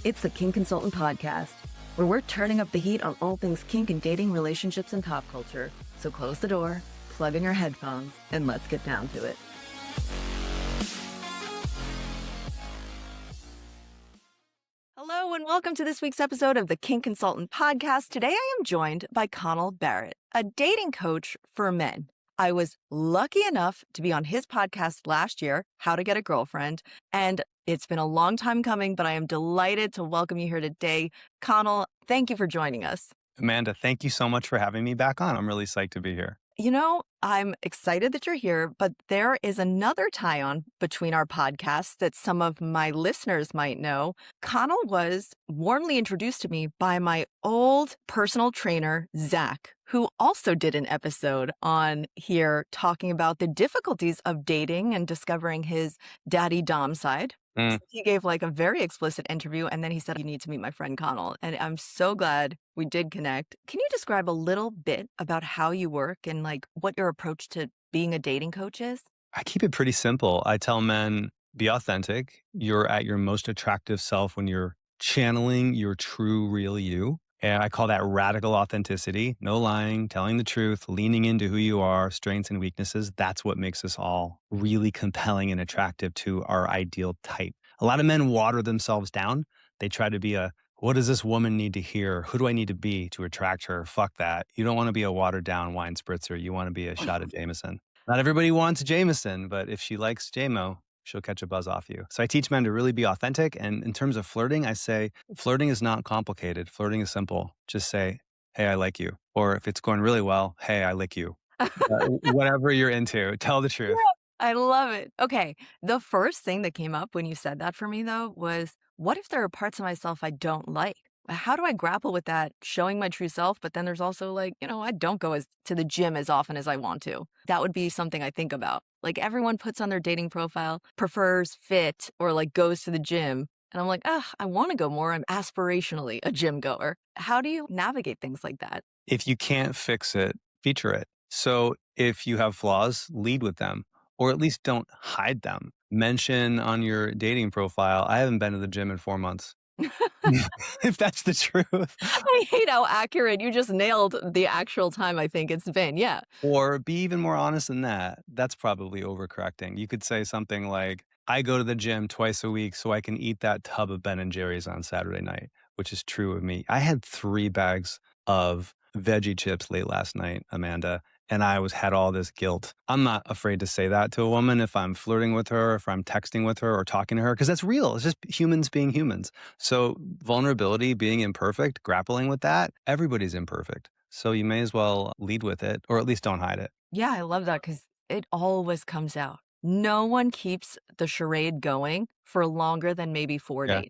It's the Kink Consultant Podcast, where we're turning up the heat on all things kink and dating, relationships, and pop culture. So close the door, plug in your headphones, and let's get down to it. Hello, and welcome to this week's episode of the Kink Consultant Podcast. Today, I am joined by Connell Barrett, a dating coach for men. I was lucky enough to be on his podcast last year, How to Get a Girlfriend, and it's been a long time coming, but I am delighted to welcome you here today. Connell, thank you for joining us. Amanda, thank you so much for having me back on. I'm really psyched to be here. You know, I'm excited that you're here, but there is another tie-on between our podcasts that some of my listeners might know. Connell was warmly introduced to me by my old personal trainer, Zach, who also did an episode on here talking about the difficulties of dating and discovering his daddy dom side. So he gave like a very explicit interview, and then he said, you need to meet my friend Connell. And I'm so glad we did connect. Can you describe a little bit about how you work and like what your approach to being a dating coach is? I keep it pretty simple. I tell men, be authentic. You're at your most attractive self when you're channeling your true, real you. And I call that radical authenticity. No lying, telling the truth, leaning into who you are, strengths and weaknesses. That's what makes us all really compelling and attractive to our ideal type. A lot of men water themselves down. They try to be what does this woman need to hear? Who do I need to be to attract her? Fuck that. You don't want to be a watered down wine spritzer. You want to be a shot of Jameson. Not everybody wants Jameson, but if she likes JMO, she'll catch a buzz off you. So I teach men to really be authentic. And in terms of flirting, I say flirting is not complicated. Flirting is simple. Just say, hey, I like you. Or if it's going really well, hey, I lick you. Whatever you're into, tell the truth. Yeah, I love it. Okay. The first thing that came up when you said that for me, though, was what if there are parts of myself I don't like? How do I grapple with that, showing my true self? But then there's also like, I don't go to the gym as often as I want to. That would be something I think about. Like everyone puts on their dating profile, prefers fit or like goes to the gym. And I'm like, I want to go more. I'm aspirationally a gym goer. How do you navigate things like that? If you can't fix it, feature it. So if you have flaws, lead with them, or at least don't hide them. Mention on your dating profile, I haven't been to the gym in 4 months. If that's the truth. I hate how accurate. You just nailed the actual time I think it's been. Yeah. Or be even more honest than that. That's probably overcorrecting. You could say something like, I go to the gym twice a week so I can eat that tub of Ben and Jerry's on Saturday night, which is true of me. I had 3 bags of veggie chips late last night, Amanda, and I had all this guilt. I'm not afraid to say that to a woman if I'm flirting with her, if I'm texting with her or talking to her, because that's real. It's just humans being humans. So vulnerability, being imperfect, grappling with that, everybody's imperfect. So you may as well lead with it, or at least don't hide it. Yeah, I love that because it always comes out. No one keeps the charade going for longer than maybe 4 days.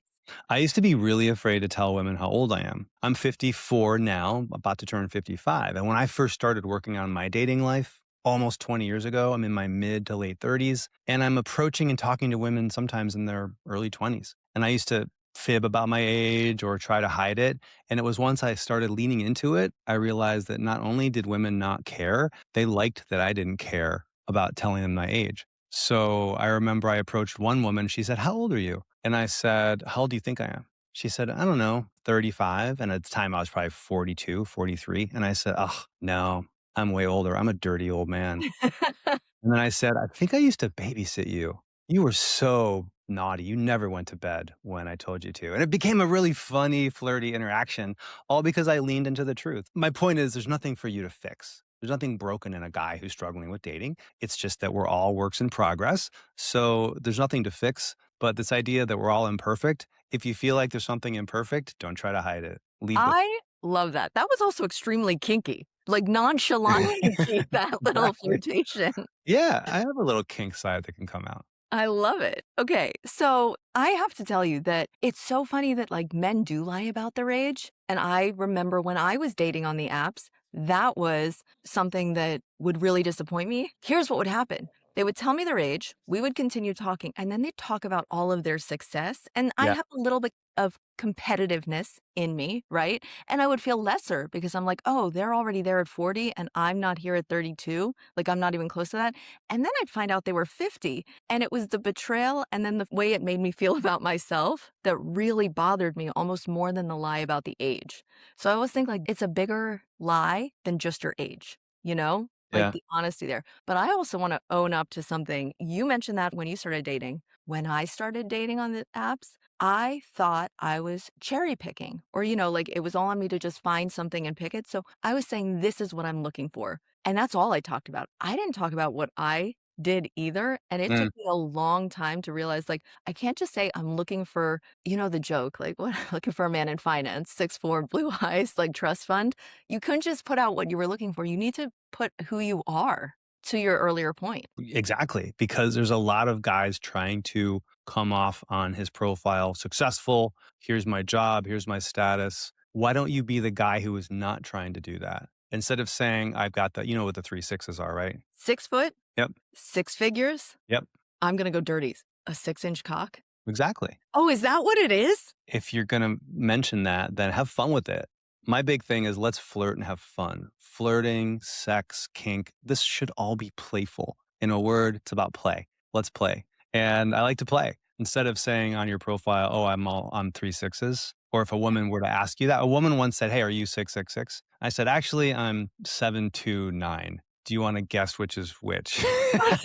I used to be really afraid to tell women how old I am. I'm 54 now, about to turn 55. And when I first started working on my dating life, almost 20 years ago, I'm in my mid to late 30s, and I'm approaching and talking to women sometimes in their early 20s. And I used to fib about my age or try to hide it. And it was once I started leaning into it, I realized that not only did women not care, they liked that I didn't care about telling them my age. So I remember I approached one woman. She said, how old are you? And I said, how old do you think I am? She said, I don't know, 35. And at the time I was probably 42, 43. And I said, oh, no, I'm way older. I'm a dirty old man. And then I said, I think I used to babysit you. You were so naughty. You never went to bed when I told you to. And it became a really funny, flirty interaction, all because I leaned into the truth. My point is, there's nothing for you to fix. There's nothing broken in a guy who's struggling with dating. It's just that we're all works in progress. So there's nothing to fix. But this idea that we're all imperfect, if you feel like there's something imperfect, don't try to hide it. I love that. That was also extremely kinky, like nonchalantly, that little flirtation. Yeah, I have a little kink side that can come out. I love it. Okay, so I have to tell you that it's so funny that like men do lie about their age. And I remember when I was dating on the apps, that was something that would really disappoint me. Here's what would happen. They would tell me their age, we would continue talking, and then they'd talk about all of their success. And I have a little bit of competitiveness in me, right? And I would feel lesser because I'm like, oh, they're already there at 40 and I'm not here at 32. Like, I'm not even close to that. And then I'd find out they were 50. And it was the betrayal and then the way it made me feel about myself that really bothered me almost more than the lie about the age. So I always think like it's a bigger lie than just your age, you know? Like Yeah. the honesty there. But I also want to own up to something. You mentioned that when you started dating. When I started dating on the apps, I thought I was cherry picking or, like it was all on me to just find something and pick it. So I was saying, this is what I'm looking for. And that's all I talked about. I didn't talk about what I did either. And it took Mm, me a long time to realize like, I can't just say I'm looking for, the joke, like what looking for a man in finance, 6'4", blue eyes, like trust fund. You couldn't just put out what you were looking for. You need to put who you are to your earlier point. exactly. Because there's a lot of guys trying to come off on his profile successful. Here's my job. Here's my status. Why don't you be the guy who is not trying to do that? Instead of saying, I've got the, you know what the three sixes are, right? 6 foot, Yep. six figures. Yep. I'm gonna go dirty. A 6-inch cock? Exactly. Oh, is that what it is? If you're going to mention that, then have fun with it. My big thing is let's flirt and have fun. Flirting, sex, kink, this should all be playful. In a word, it's about play. Let's play. And I like to play. Instead of saying on your profile, oh, I'm three sixes. Or if a woman were to ask you that, a woman once said, hey, are you 666? I said, actually, I'm 729. Do you want to guess which is which? I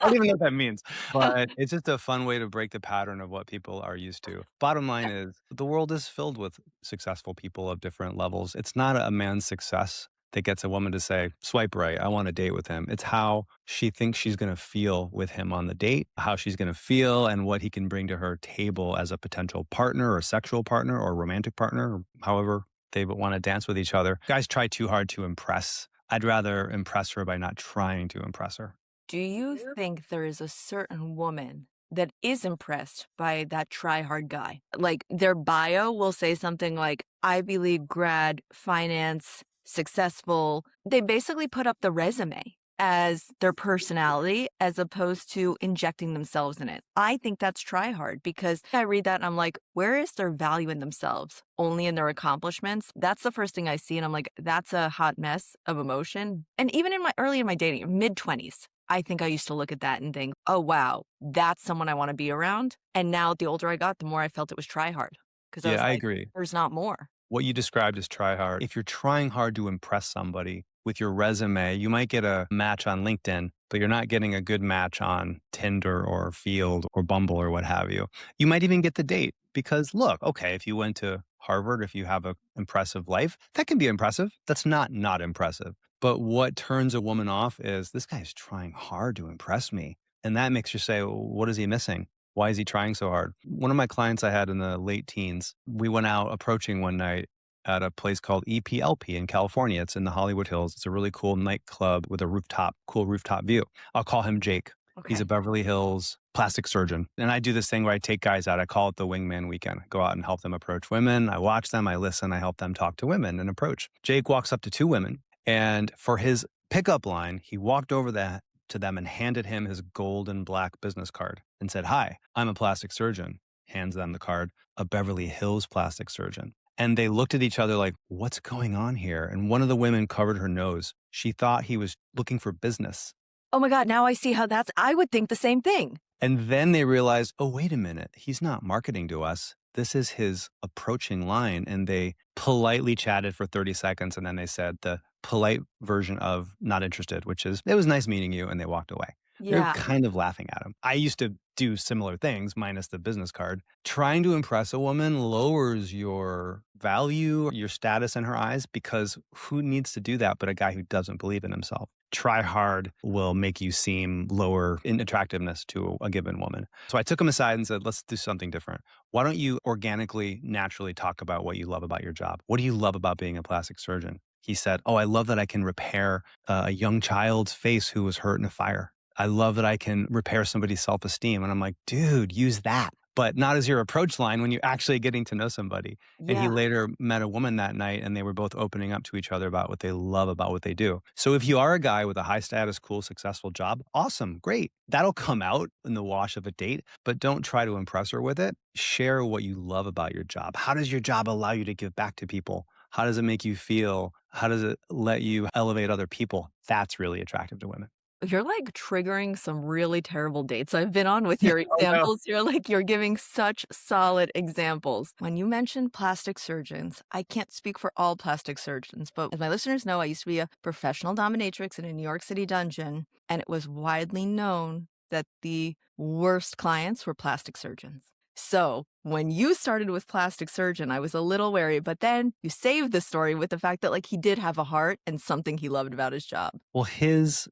don't even know what that means, but it's just a fun way to break the pattern of what people are used to. Bottom line is the world is filled with successful people of different levels. It's not a man's success that gets a woman to say, swipe right, I want to date with him. It's how she thinks she's going to feel with him on the date, how she's going to feel, and what he can bring to her table as a potential partner or sexual partner or romantic partner, or however they want to dance with each other. Guys try too hard to impress. I'd rather impress her by not trying to impress her. Do you think there is a certain woman that is impressed by that try hard guy? Like their bio will say something like Ivy League grad, finance, successful. They basically put up the resume as their personality as opposed to injecting themselves in it. I think that's try hard because I read that and I'm like, where is their value in themselves? Only in their accomplishments? That's the first thing I see. And I'm like, that's a hot mess of emotion. And even in my dating, mid 20s, I think I used to look at that and think, oh, wow, that's someone I want to be around. And now the older I got, the more I felt it was try hard because I Yeah, was I like, agree. there's not more. What you described as try hard. If you're trying hard to impress somebody with your resume, you might get a match on LinkedIn, but you're not getting a good match on Tinder or Field or Bumble or what have you. You might even get the date because look, okay, if you went to Harvard, if you have an impressive life, that can be impressive. That's not impressive. But what turns a woman off is this guy's trying hard to impress me. And that makes you say, well, what is he missing? Why is he trying so hard? One of my clients I had in the late teens, we went out approaching one night at a place called EPLP in California. It's in the Hollywood Hills. It's a really cool nightclub with a cool rooftop view. I'll call him Jake. He's a Okay. Beverly Hills plastic surgeon. And I do this thing where I take guys out. I call it the wingman weekend. I go out and help them approach women. I watch them. I listen. I help them talk to women and approach. Jake walks up to two women. And for his pickup line, he walked over to them and handed him his gold and black business card and said, hi, I'm a plastic surgeon. Hands them the card, a Beverly Hills plastic surgeon. And they looked at each other like, what's going on here? And one of the women covered her nose. She thought he was looking for business. Oh my God, now I see how I would think the same thing. And then they realized, oh, wait a minute. He's not marketing to us. This is his approaching line. And they politely chatted for 30 seconds. And then they said the polite version of not interested, which is, it was nice meeting you. And they walked away. They're Yeah. kind of laughing at him. I used to do similar things, minus the business card. Trying to impress a woman lowers your value, your status in her eyes, because who needs to do that but a guy who doesn't believe in himself? Try hard will make you seem lower in attractiveness to a given woman. So I took him aside and said, let's do something different. Why don't you organically, naturally talk about what you love about your job? What do you love about being a plastic surgeon? He said, oh, I love that I can repair a young child's face who was hurt in a fire. I love that I can repair somebody's self-esteem. And I'm like, dude, use that. but not as your approach line when you're actually getting to know somebody. And he Yeah. later met a woman that night and they were both opening up to each other about what they love about what they do. So if you are a guy with a high status, cool, successful job, awesome, great. That'll come out in the wash of a date, but don't try to impress her with it. Share what you love about your job. How does your job allow you to give back to people? How does it make you feel? How does it let you elevate other people? That's really attractive to women. You're, like, triggering some really terrible dates I've been on with your Oh, no. examples. You're giving such solid examples. When you mentioned plastic surgeons, I can't speak for all plastic surgeons, but as my listeners know, I used to be a professional dominatrix in a New York City dungeon, and it was widely known that the worst clients were plastic surgeons. So, when you started with plastic surgeon, I was a little wary, but then you saved the story with the fact that, like, he did have a heart and something he loved about his job. Well, his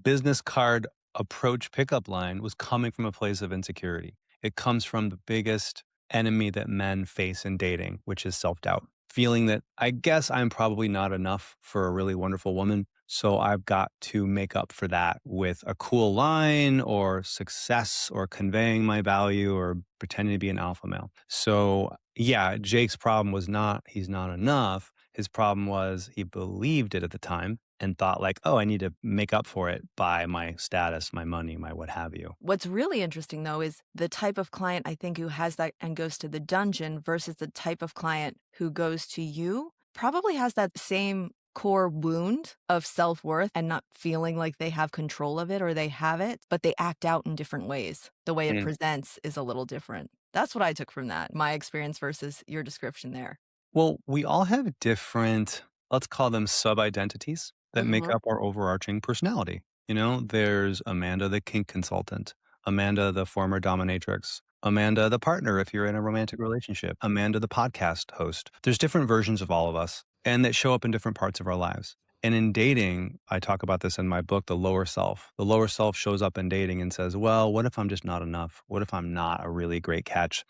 business card approach pickup line was coming from a place of insecurity. It comes from the biggest enemy that men face in dating, which is self doubt. Feeling that I guess I'm probably not enough for a really wonderful woman. So I've got to make up for that with a cool line or success or conveying my value or pretending to be an alpha male. So yeah, Jake's problem was not he's not enough. His problem was he believed it at the time and thought like, "Oh, I need to make up for it by my status, my money, my what have you." What's really interesting, though, is the type of client I think who has that and goes to the dungeon versus the type of client who goes to you probably has that same core wound of self-worth and not feeling like they have control of it or they have it, but they act out in different ways. The way it Mm. presents is a little different. That's what I took from that, my experience versus your description there. Well, we all have different, let's call them sub-identities that make Mhm. up our overarching personality. You know, there's Amanda, the kink consultant, Amanda, the former dominatrix, Amanda, the partner, if you're in a romantic relationship, Amanda, the podcast host. There's different versions of all of us and that show up in different parts of our lives. And in dating, I talk about this in my book, The Lower Self. The lower self shows up in dating and says, well, what if I'm just not enough? What if I'm not a really great catch?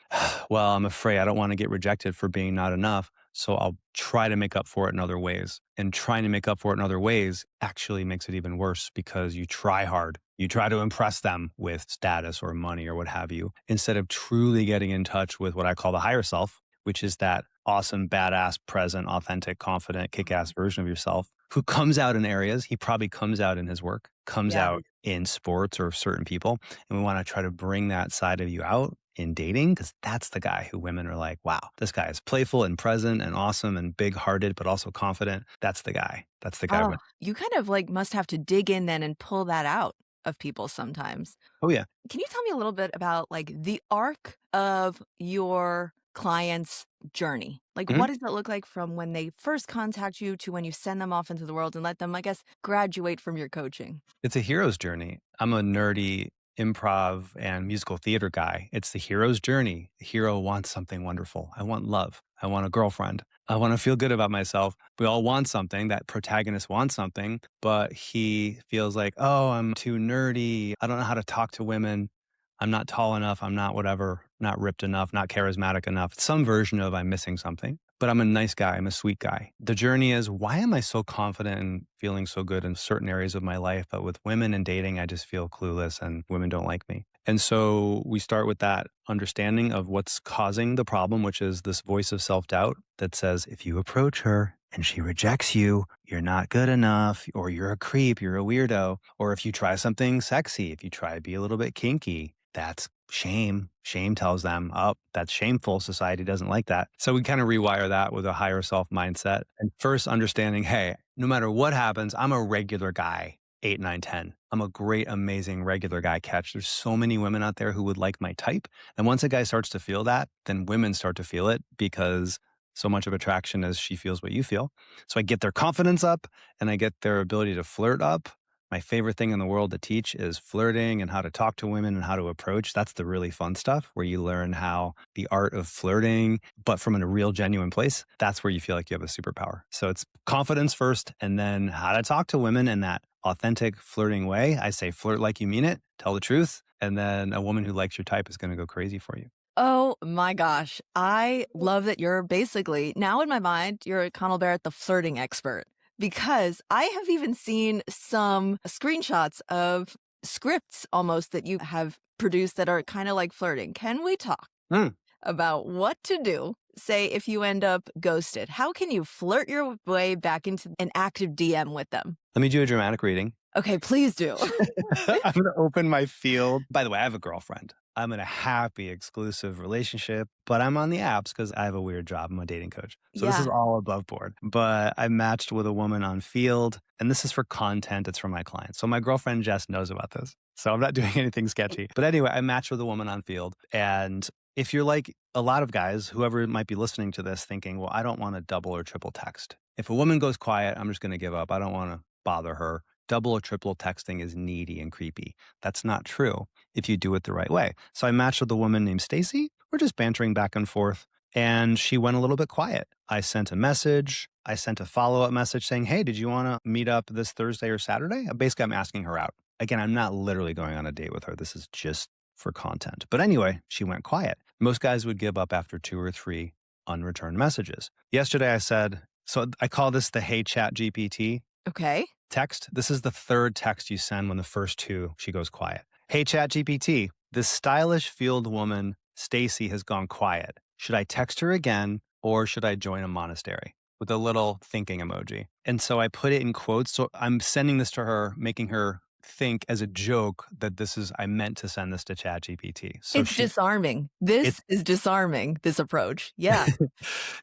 Well, I'm afraid I don't want to get rejected for being not enough. So I'll try to make up for it in other ways. And trying to make up for it in other ways actually makes it even worse because you try hard. You try to impress them with status or money or what have you, instead of truly getting in touch with what I call the higher self, which is that awesome, badass, present, authentic, confident, kick ass Mhm. version of yourself who comes out in areas. He probably comes out in his work, comes Yeah. out in sports or certain people. And we want to try to bring that side of you out in dating because that's the guy who women are like, wow, this guy is playful and present and awesome and big hearted, but also confident. That's the guy. That's the guy. Oh, you kind of, like, must have to dig in then and pull that out of people sometimes. Oh, yeah. Can you tell me a little bit about, like, the arc of your client's journey? Like, Mhm. what does that look like from when they first contact you to when you send them off into the world and let them, I guess, graduate from your coaching? It's a hero's journey. I'm a nerdy improv and musical theater guy. It's the hero's journey. The hero wants something wonderful. I want love. I want a girlfriend. I want to feel good about myself. We all want something. That protagonist wants something, but he feels like, oh, I'm too nerdy. I don't know how to talk to women. I'm not tall enough. I'm not whatever, not ripped enough, not charismatic enough. Some version of I'm missing something, but I'm a nice guy. I'm a sweet guy. The journey is why am I so confident and feeling so good in certain areas of my life? But with women and dating, I just feel clueless and women don't like me. And so we start with that understanding of what's causing the problem, which is this voice of self doubt that says, if you approach her and she rejects you, you're not good enough, or you're a creep, you're a weirdo. Or if you try something sexy, if you try to be a little bit kinky, that's shame. Shame tells them, oh, that's shameful. Society doesn't like that. So we kind of rewire that with a higher self mindset. And first understanding, hey, no matter what happens, I'm a regular guy, 8, 9, 10. I'm a great, amazing regular guy catch. There's so many women out there who would like my type. And once a guy starts to feel that, then women start to feel it because so much of attraction is she feels what you feel. So I get their confidence up and I get their ability to flirt up. My favorite thing in the world to teach is flirting and how to talk to women and how to approach. That's the really fun stuff where you learn how the art of flirting, but from a real, genuine place. That's where you feel like you have a superpower. So it's confidence first and then how to talk to women in that authentic flirting way. I say flirt like you mean it, tell the truth. And then a woman who likes your type is going to go crazy for you. Oh my gosh. I love that you're basically now in my mind, you're Connell Barrett, the flirting expert, because I have even seen some screenshots of scripts almost that you have produced that are kind of like flirting. Can we talk Mm. about what to do? Say if you end up ghosted, how can you flirt your way back into an active DM with them? Let me do a dramatic reading. Okay, please do. I'm going to open my field. By the way, I have a girlfriend. I'm in a happy, exclusive relationship, but I'm on the apps because I have a weird job. I'm a dating coach. So this is Yeah. all above board. But I matched with a woman on Field, and this is for content. It's for my clients. So my girlfriend Jess knows about this. So I'm not doing anything sketchy. But anyway, I matched with a woman on Field. And if you're like a lot of guys, whoever might be listening to this thinking, well, I don't want to double or triple text. If a woman goes quiet, I'm just going to give up. I don't want to bother her. Double or triple texting is needy and creepy. That's not true if you do it the right way. So I matched with a woman named Stacy. We're just bantering back and forth. And she went a little bit quiet. I sent a message. I sent a follow-up message saying, hey, did you want to meet up this Thursday or Saturday? Basically, I'm asking her out. Again, I'm not literally going on a date with her. This is just for content. But anyway, she went quiet. Most guys would give up after 2 or 3 unreturned messages. Yesterday, I said, so I call this the Hey Chat GPT Okay. text. This is the third text you send when the first 2, she goes quiet. Hey, Chat GPT, this stylish field woman, Stacy, has gone quiet. Should I text her again or should I join a monastery? With a little thinking emoji. And so I put it in quotes. So I'm sending this to her, making her think as a joke that I meant to send this to Chat GPT. So It's disarming. This it's is disarming, this approach. Yeah.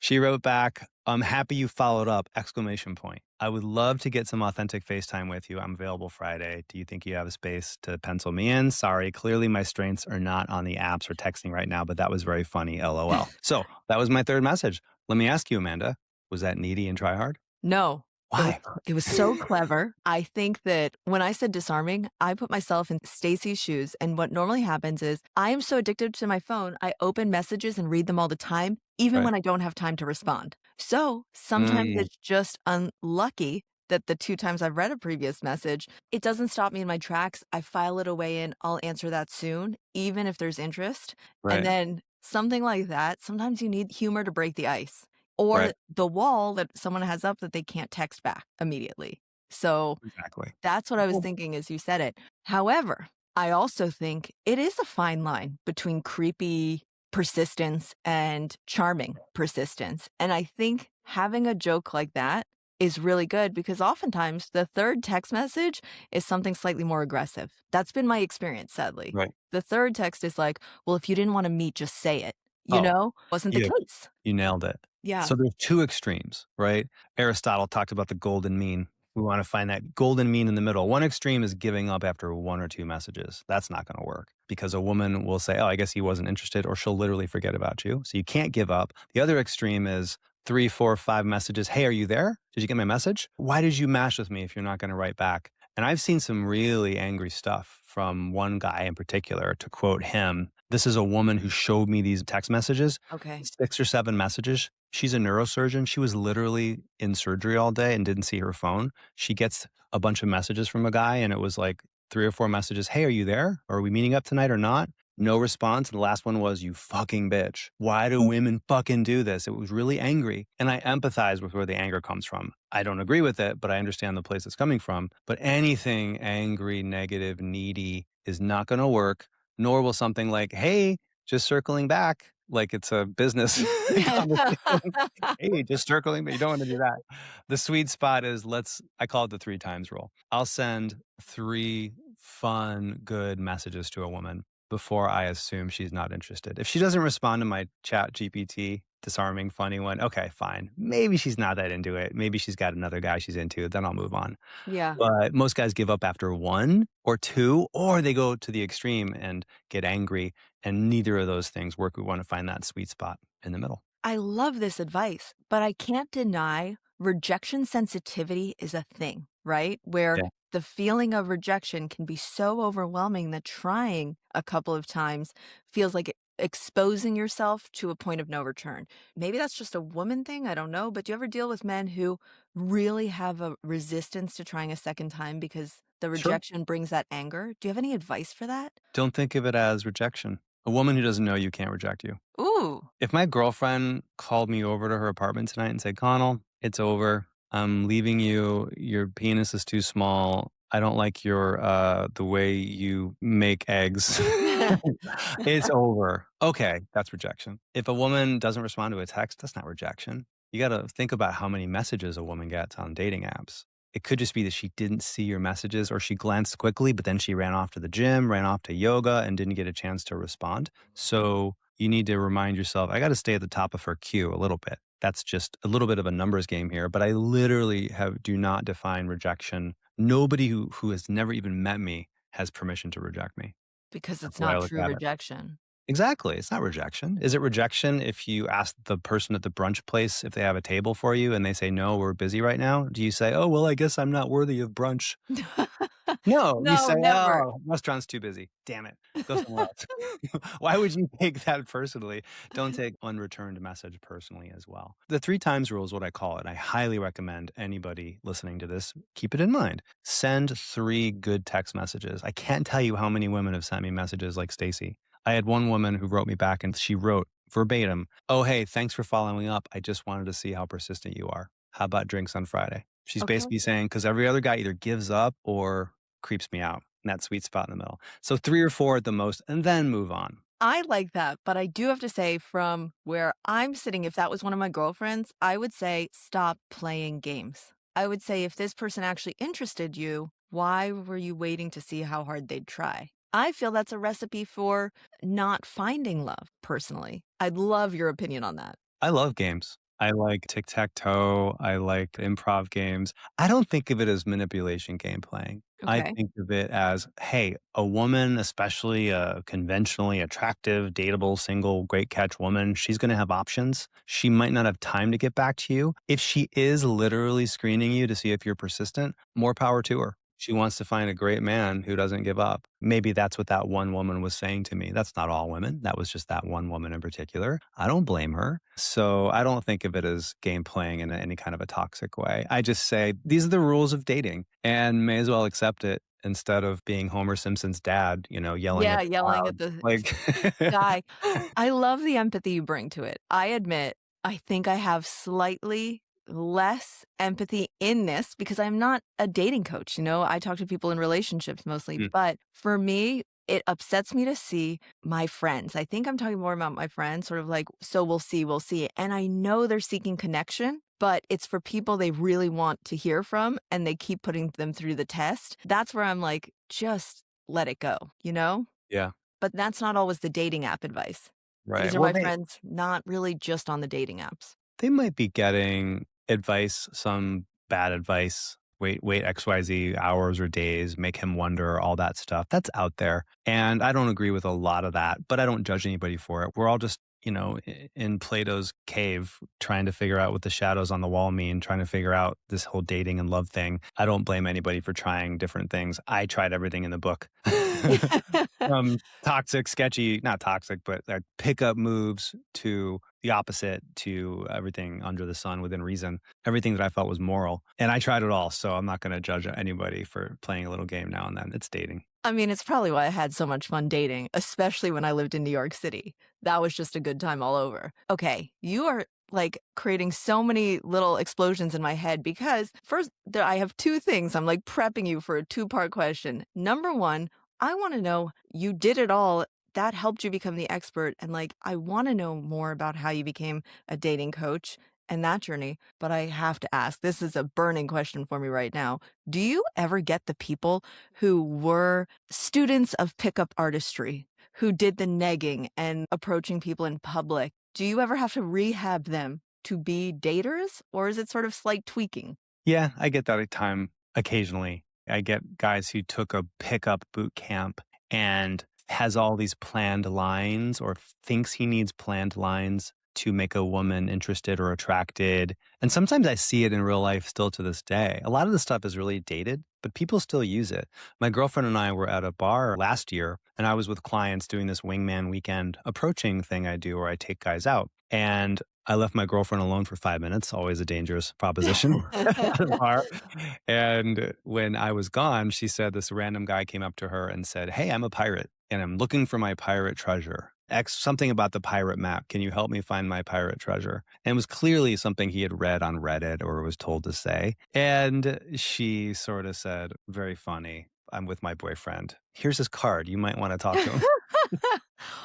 she wrote back, I'm happy you followed up, exclamation point. I would love to get some authentic FaceTime with you. I'm available Friday. Do you think you have a space to pencil me in? Sorry, clearly my strengths are not on the apps or texting right now, but that was very funny, LOL. So that was my third message. Let me ask you, Amanda, was that needy and try hard? No. Why? It was so clever. I think that when I said disarming, I put myself in Stacy's shoes. And what normally happens is I am so addicted to my phone, I open messages and read them all the time, even Right. when I don't have time to respond. So sometimes Mm, it's just unlucky that the 2 times I've read a previous message, it doesn't stop me in my tracks. I file it away in, I'll answer that soon, even if there's interest. And right, then something like that, sometimes you need humor to break the ice or right. the wall that someone has up that they can't text back immediately. So Exactly. that's what I was Well, thinking as you said it. However, I also think it is a fine line between creepy persistence and charming persistence. And I think having a joke like that is really good because oftentimes the third text message is something slightly more aggressive. That's been my experience, sadly. right. The third text is like, well, if you didn't want to meet, just say it. Oh, Wasn't the yeah. case. You nailed it. Yeah. So there's 2 extremes, right? Aristotle talked about the golden mean. We want to find that golden mean in the middle. One extreme is giving up after 1 or 2 messages. That's not going to work because a woman will say, oh, I guess he wasn't interested, or she'll literally forget about you. So you can't give up. The other extreme is 3, 4, 5 messages. Hey, are you there? Did you get my message? Why did you match with me if you're not going to write back? And I've seen some really angry stuff from one guy in particular. To quote him, this is a woman who showed me these text messages, Okay. 6 or 7 messages. She's a neurosurgeon. She was literally in surgery all day and didn't see her phone. She gets a bunch of messages from a guy, and it was like 3 or 4 messages. Hey, are you there? Are we meeting up tonight or not? No response. And the last one was, you fucking bitch. Why do women fucking do this? It was really angry. And I empathize with where the anger comes from. I don't agree with it, but I understand the place it's coming from. But anything angry, negative, needy is not going to work, nor will something like, hey, just circling back, like it's a business conversation. Hey, just circling, but you don't want to do that. The sweet spot is I call it the 3 times rule. I'll send 3 fun, good messages to a woman before I assume she's not interested. If she doesn't respond to my Chat GPT, disarming, funny one, okay, fine. Maybe she's not that into it. Maybe she's got another guy she's into. Then I'll move on. Yeah. But most guys give up after 1 or 2, or they go to the extreme and get angry. And neither of those things work. We want to find that sweet spot in the middle. I love this advice, but I can't deny rejection sensitivity is a thing, right? Where Yeah. the feeling of rejection can be so overwhelming that trying a couple of times feels like exposing yourself to a point of no return. Maybe that's just a woman thing. I don't know. But do you ever deal with men who really have a resistance to trying a second time because the Sure. rejection brings that anger? Do you have any advice for that? Don't think of it as rejection. A woman who doesn't know you can't reject you. Ooh, If my girlfriend called me over to her apartment tonight and said, Connell, it's over. I'm leaving you. Your penis is too small. I don't like your, the way you make eggs. It's over. Okay, that's rejection. If a woman doesn't respond to a text, that's not rejection. You gotta think about how many messages a woman gets on dating apps. It could just be that she didn't see your messages or she glanced quickly, but then she ran off to the gym, ran off to yoga, and didn't get a chance to respond. So you need to remind yourself, I gotta stay at the top of her queue a little bit. That's just a little bit of a numbers game here, but I literally do not define rejection. Nobody who has never even met me has permission to reject me. Because That's it's the way I not look true at it. rejection. Exactly, it's not rejection. Is it rejection if you ask the person at the brunch place if they have a table for you and they say, "No, we're busy right now"? Do you say, "Oh, well, I guess I'm not worthy of brunch"? No, you No, say, never. "Oh, restaurant's too busy. Damn it. Go somewhere else." Why would you take that personally? Don't take unreturned message personally as well. The 3 times rule is what I call it. I highly recommend anybody listening to this keep it in mind. Send 3 good text messages. I can't tell you how many women have sent me messages like Stacy. I had one woman who wrote me back and she wrote verbatim, "Oh, hey, thanks for following up. I just wanted to see how persistent you are. How about drinks on Friday?" She's Okay. basically saying, because every other guy either gives up or creeps me out in that sweet spot in the middle. So 3 or 4 at the most, and then move on. I like that, but I do have to say from where I'm sitting, if that was one of my girlfriends, I would say, "Stop playing games." I would say, if this person actually interested you, why were you waiting to see how hard they'd try? I feel that's a recipe for not finding love, personally. I'd love your opinion on that. I love games. I like tic-tac-toe, I like improv games. I don't think of it as manipulation game playing. I Okay. think of it as, hey, a woman, especially a conventionally attractive, dateable, single, great catch woman, she's gonna have options. She might not have time to get back to you. If she is literally screening you to see if you're persistent, more power to her. She wants to find a great man who doesn't give up. Maybe that's what that one woman was saying to me. That's not all women. That was just that one woman in particular. I don't blame her. So I don't think of it as game playing in any kind of a toxic way. I just say these are the rules of dating and may as well accept it instead of being Homer Simpson's dad, yelling Yeah, at the yelling at clouds. the Like, sky. I love the empathy you bring to it. I admit, I think I have slightly less empathy in this because I'm not a dating coach. I talk to people in relationships mostly. mm, But for me, it upsets me to see my friends. I think I'm talking more about my friends, sort of like, so we'll see, we'll see. And I know they're seeking connection, but it's for people they really want to hear from and they keep putting them through the test. That's where I'm like, just let it go, you know? yeah, But that's not always the dating app advice. right. These are Well, my friends not really just on the dating apps. they might be getting advice, some bad advice. Wait XYZ hours or days, make him wonder, all that stuff. That's out there. And I don't agree with a lot of that, but I don't judge anybody for it. We're all just, in Plato's cave trying to figure out what the shadows on the wall mean, trying to figure out this whole dating and love thing. I don't blame anybody for trying different things. I tried everything in the book. From toxic, sketchy, not toxic, but like pickup moves to the opposite to everything under the sun within reason, everything that I felt was moral. And I tried it all. So I'm not going to judge anybody for playing a little game now and then. It's dating. I mean, it's probably why I had so much fun dating, especially when I lived in New York City. That was just a good time all over. Okay, you are like creating so many little explosions in my head because first, I have two things. I'm like prepping you for a two-part question. Number one, I want to know you did it all. That helped you become the expert. And like, I want to know more about how you became a dating coach and that journey. But I have to ask, this is a burning question for me right now. Do you ever get the people who were students of pickup artistry, who did the negging and approaching people in public? Do you ever have to rehab them to be daters, or is it sort of slight tweaking? Yeah, I get that at time occasionally. I get guys who took a pickup boot camp and has all these planned lines or thinks he needs planned lines to make a woman interested or attracted. And sometimes I see it in real life still to this day. A lot of the stuff is really dated, but people still use it. My girlfriend and I were at a bar last year, and I was with clients doing this wingman weekend approaching thing I do where I take guys out. And I left my girlfriend alone for 5 minutes, always a dangerous proposition at a bar. And when I was gone, she said this random guy came up to her and said, "Hey, I'm a pirate and I'm looking for my pirate treasure." X something about the pirate map. Can you help me find my pirate treasure? And it was clearly something he had read on Reddit or was told to say. And she sort of said, very funny, I'm with my boyfriend. Here's his card. You might want to talk to him.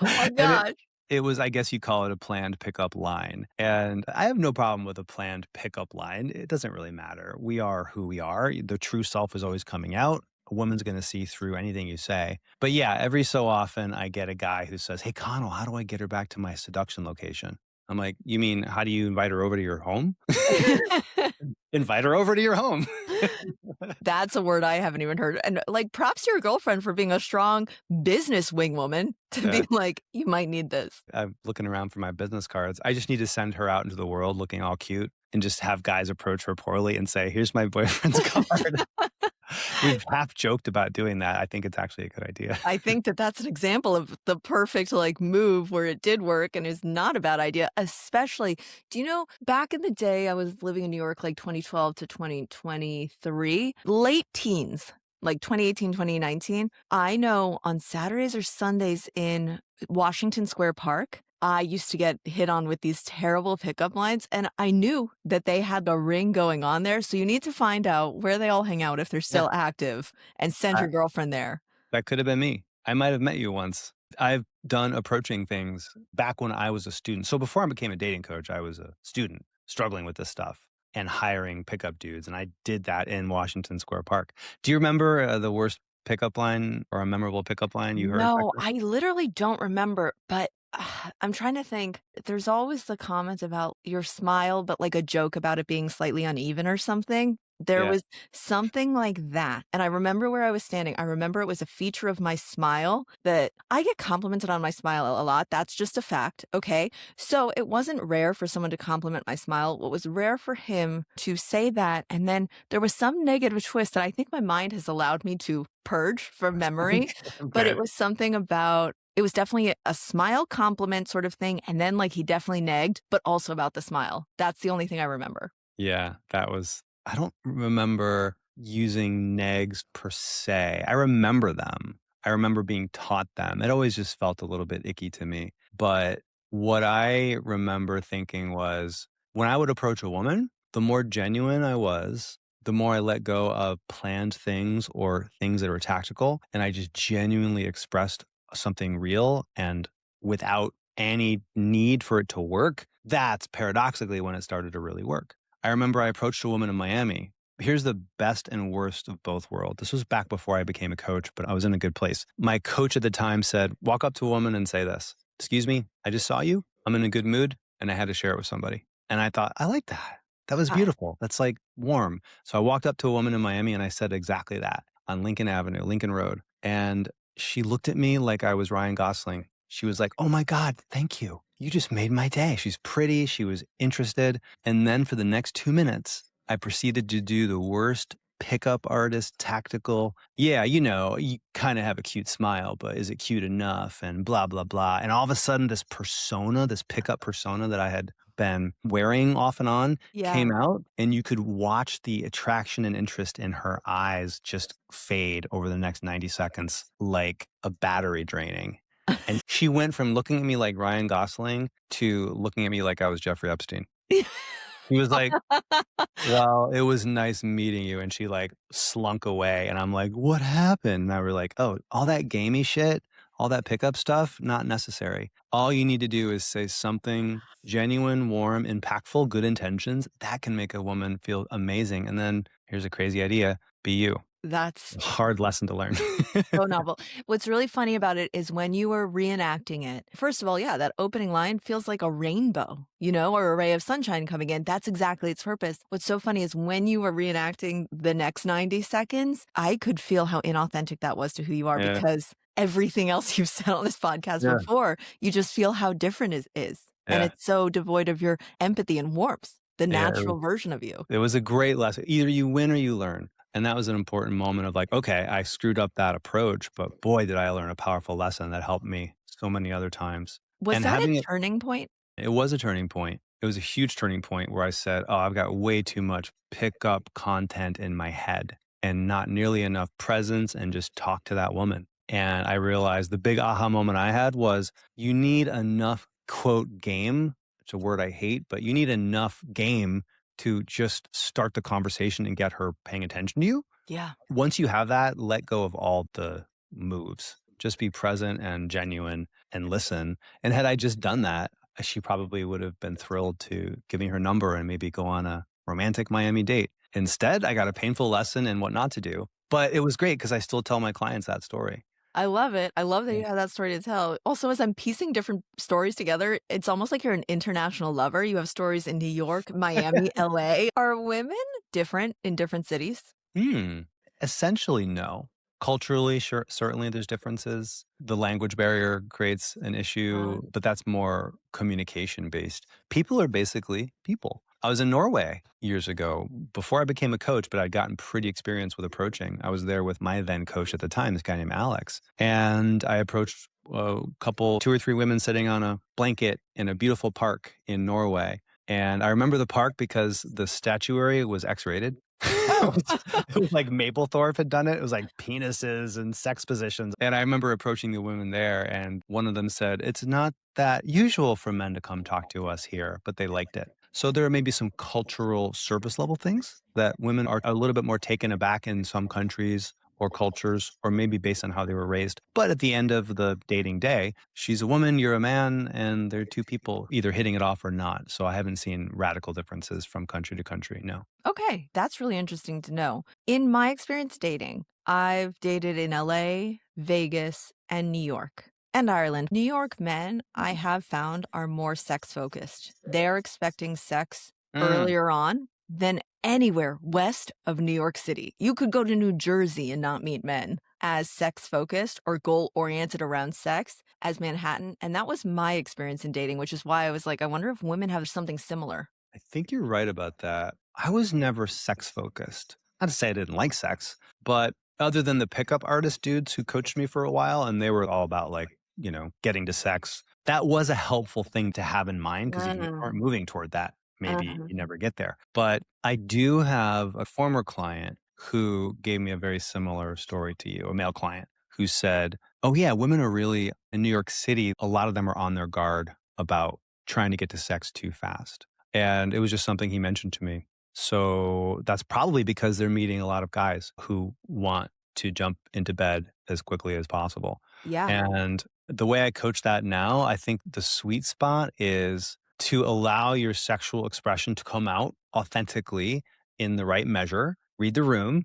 Oh my And gosh. it was, I guess you call it a planned pickup line. And I have no problem with a planned pickup line. It doesn't really matter. We are who we are. The true self is always coming out. A woman's going to see through anything you say. But yeah, every so often I get a guy who says, "Hey, Connell, how do I get her back to my seduction location?" I'm like, "You mean, how do you invite her over to your home?" Invite her over to your home. That's a word I haven't even heard. And like, props to your girlfriend for being a strong business wing woman to Yeah. be like, you might need this. I'm looking around for my business cards. I just need to send her out into the world looking all cute and just have guys approach her poorly and say, "Here's my boyfriend's card." We've half joked about doing that. I think it's actually a good idea. I think that that's an example of the perfect like move where it did work and is not a bad idea, especially, do you know, back in the day, I was living in New York like 2012 to 2023, late teens, like 2018, 2019. I know on Saturdays or Sundays in Washington Square Park, I used to get hit on with these terrible pickup lines, and I knew that they had the ring going on there. So you need to find out where they all hang out if they're Yeah. still active and send I your girlfriend there. That could have been me. I might have met you once. I've done approaching things back when I was a student. So before I became a dating coach, I was a student struggling with this stuff and hiring pickup dudes. And I did that in Washington Square Park. Do you remember the worst pickup line or a memorable pickup line you heard back No, then? I literally don't remember, but I'm trying to think. There's always the comment about your smile, but like a joke about it being slightly uneven or something. There Yeah. was something like that. And I remember where I was standing. I remember it was a feature of my smile that I get complimented on my smile a lot. That's just a fact. Okay. So it wasn't rare for someone to compliment my smile. What was rare for him to say that. And then there was some negative twist that I think my mind has allowed me to purge from memory. But Okay. it was something about, it was definitely a smile compliment sort of thing, and then, like, he definitely negged, but also about the smile. That's the only thing I remember. Yeah, that was, I don't remember using negs per se. I remember them. I remember being taught them. It always just felt a little bit icky to me. But what I remember thinking was when I would approach a woman, the more genuine I was, the more I let go of planned things or things that were tactical. And I just genuinely expressed something real and without any need for it to work. That's paradoxically when it started to really work. I remember I approached a woman in Miami. Here's the best and worst of both worlds. This was back before I became a coach, but I was in a good place. My coach at the time said, "Walk up to a woman and say this: 'Excuse me, I just saw you. I'm in a good mood and I had to share it with somebody.'" And I thought, I like that. That was Uh, beautiful. That's like warm. So I walked up to a woman in Miami and I said exactly that on Lincoln Avenue, Lincoln Road. And she looked at me like I was Ryan Gosling. She was like, "Oh my God, thank you. You just made my day." She's pretty. She was interested. And then for the next 2 minutes, I proceeded to do the worst pickup artist tactical. Yeah, you kind of have a cute smile, but is it cute enough? And blah, blah, blah. And all of a sudden, this persona, this pickup persona that I had been wearing off and on yeah. came out. And you could watch the attraction and interest in her eyes just fade over the next 90 seconds like a battery draining. And she went from looking at me like Ryan Gosling to looking at me like I was Jeffrey Epstein. He was like, "Well, it was nice meeting you." And she like slunk away. And I'm like, "What happened?" And I were like, "Oh, all that gamey shit, all that pickup stuff, not necessary. All you need to do is say something genuine, warm, impactful, good intentions. That can make a woman feel amazing. And then here's a crazy idea: be you." That's Hard lesson to learn. so novel. What's really funny about it is when you were reenacting it, first of all, yeah, that opening line feels like a rainbow, or a ray of sunshine coming in. That's exactly its purpose. What's so funny is when you were reenacting the next 90 seconds, I could feel how inauthentic that was to who you are Yeah. because everything else you've said on this podcast Yeah. before, you just feel how different it is. And Yeah. it's so devoid of your empathy and warmth, the Yeah. natural version of you. It was a great lesson. Either you win or you learn. And that was an important moment of like, okay, I screwed up that approach, but boy, did I learn a powerful lesson that helped me so many other times. Was And that a having it, turning point? it was a turning point. It was a huge turning point where I said, oh, I've got way too much pickup content in my head and not nearly enough presence and just talk to that woman. And I realized the big aha moment I had was you need enough quote game. It's a word I hate, but you need enough game to just start the conversation and get her paying attention to you. Yeah. Once you have that, let go of all the moves. Just be present and genuine and listen. And had I just done that, she probably would have been thrilled to give me her number and maybe go on a romantic Miami date. Instead, I got a painful lesson in what not to do. But it was great because I still tell my clients that story. I love it. I love that Yeah. you have that story to tell. Also, as I'm piecing different stories together, it's almost like you're an international lover. You have stories in New York, Miami, LA. Are women different in different cities? Hmm. Essentially, no. Culturally, sure, certainly there's differences. The language barrier creates an issue, but that's more communication based. People are basically people. I was in Norway years ago before I became a coach, but I'd gotten pretty experienced with approaching. I was there with my then coach at the time, this guy named Alex. And I approached a couple, two or three women sitting on a blanket in a beautiful park in Norway. And I remember the park because the statuary was X rated. Oh. It was like Mapplethorpe had done it. It was like penises and sex positions. And I remember approaching the women there, and one of them said, "It's not that usual for men to come talk to us here," but they liked it. So there are maybe some cultural surface level things that women are a little bit more taken aback in some countries or cultures, or maybe based on how they were raised. But at the end of the dating day, she's a woman, you're a man, and they're two people either hitting it off or not. So I haven't seen radical differences from country to country. No. Okay, that's really interesting to know. In my experience dating, I've dated in LA, Vegas, and New York. And Ireland. New York men, I have found, are more sex focused. They're expecting sex Mm. earlier on than anywhere west of New York City. You could go to New Jersey and not meet men as sex focused or goal oriented around sex as Manhattan. And that was my experience in dating, which is why I was like, I wonder if women have something similar. I think you're right about that. I was never sex focused. Not to say I didn't like sex, but other than the pickup artist dudes who coached me for a while and they were all about like, getting to sex, that was a helpful thing to have in mind because if you aren't moving toward that, maybe Uh-huh. you never get there. But I do have a former client who gave me a very similar story to you, a male client who said, "Oh, yeah, women are really in New York City, a lot of them are on their guard about trying to get to sex too fast." And it was just something he mentioned to me. So that's probably because they're meeting a lot of guys who want to jump into bed as quickly as possible. Yeah. And the way I coach that now, I think the sweet spot is to allow your sexual expression to come out authentically in the right measure. Read the room.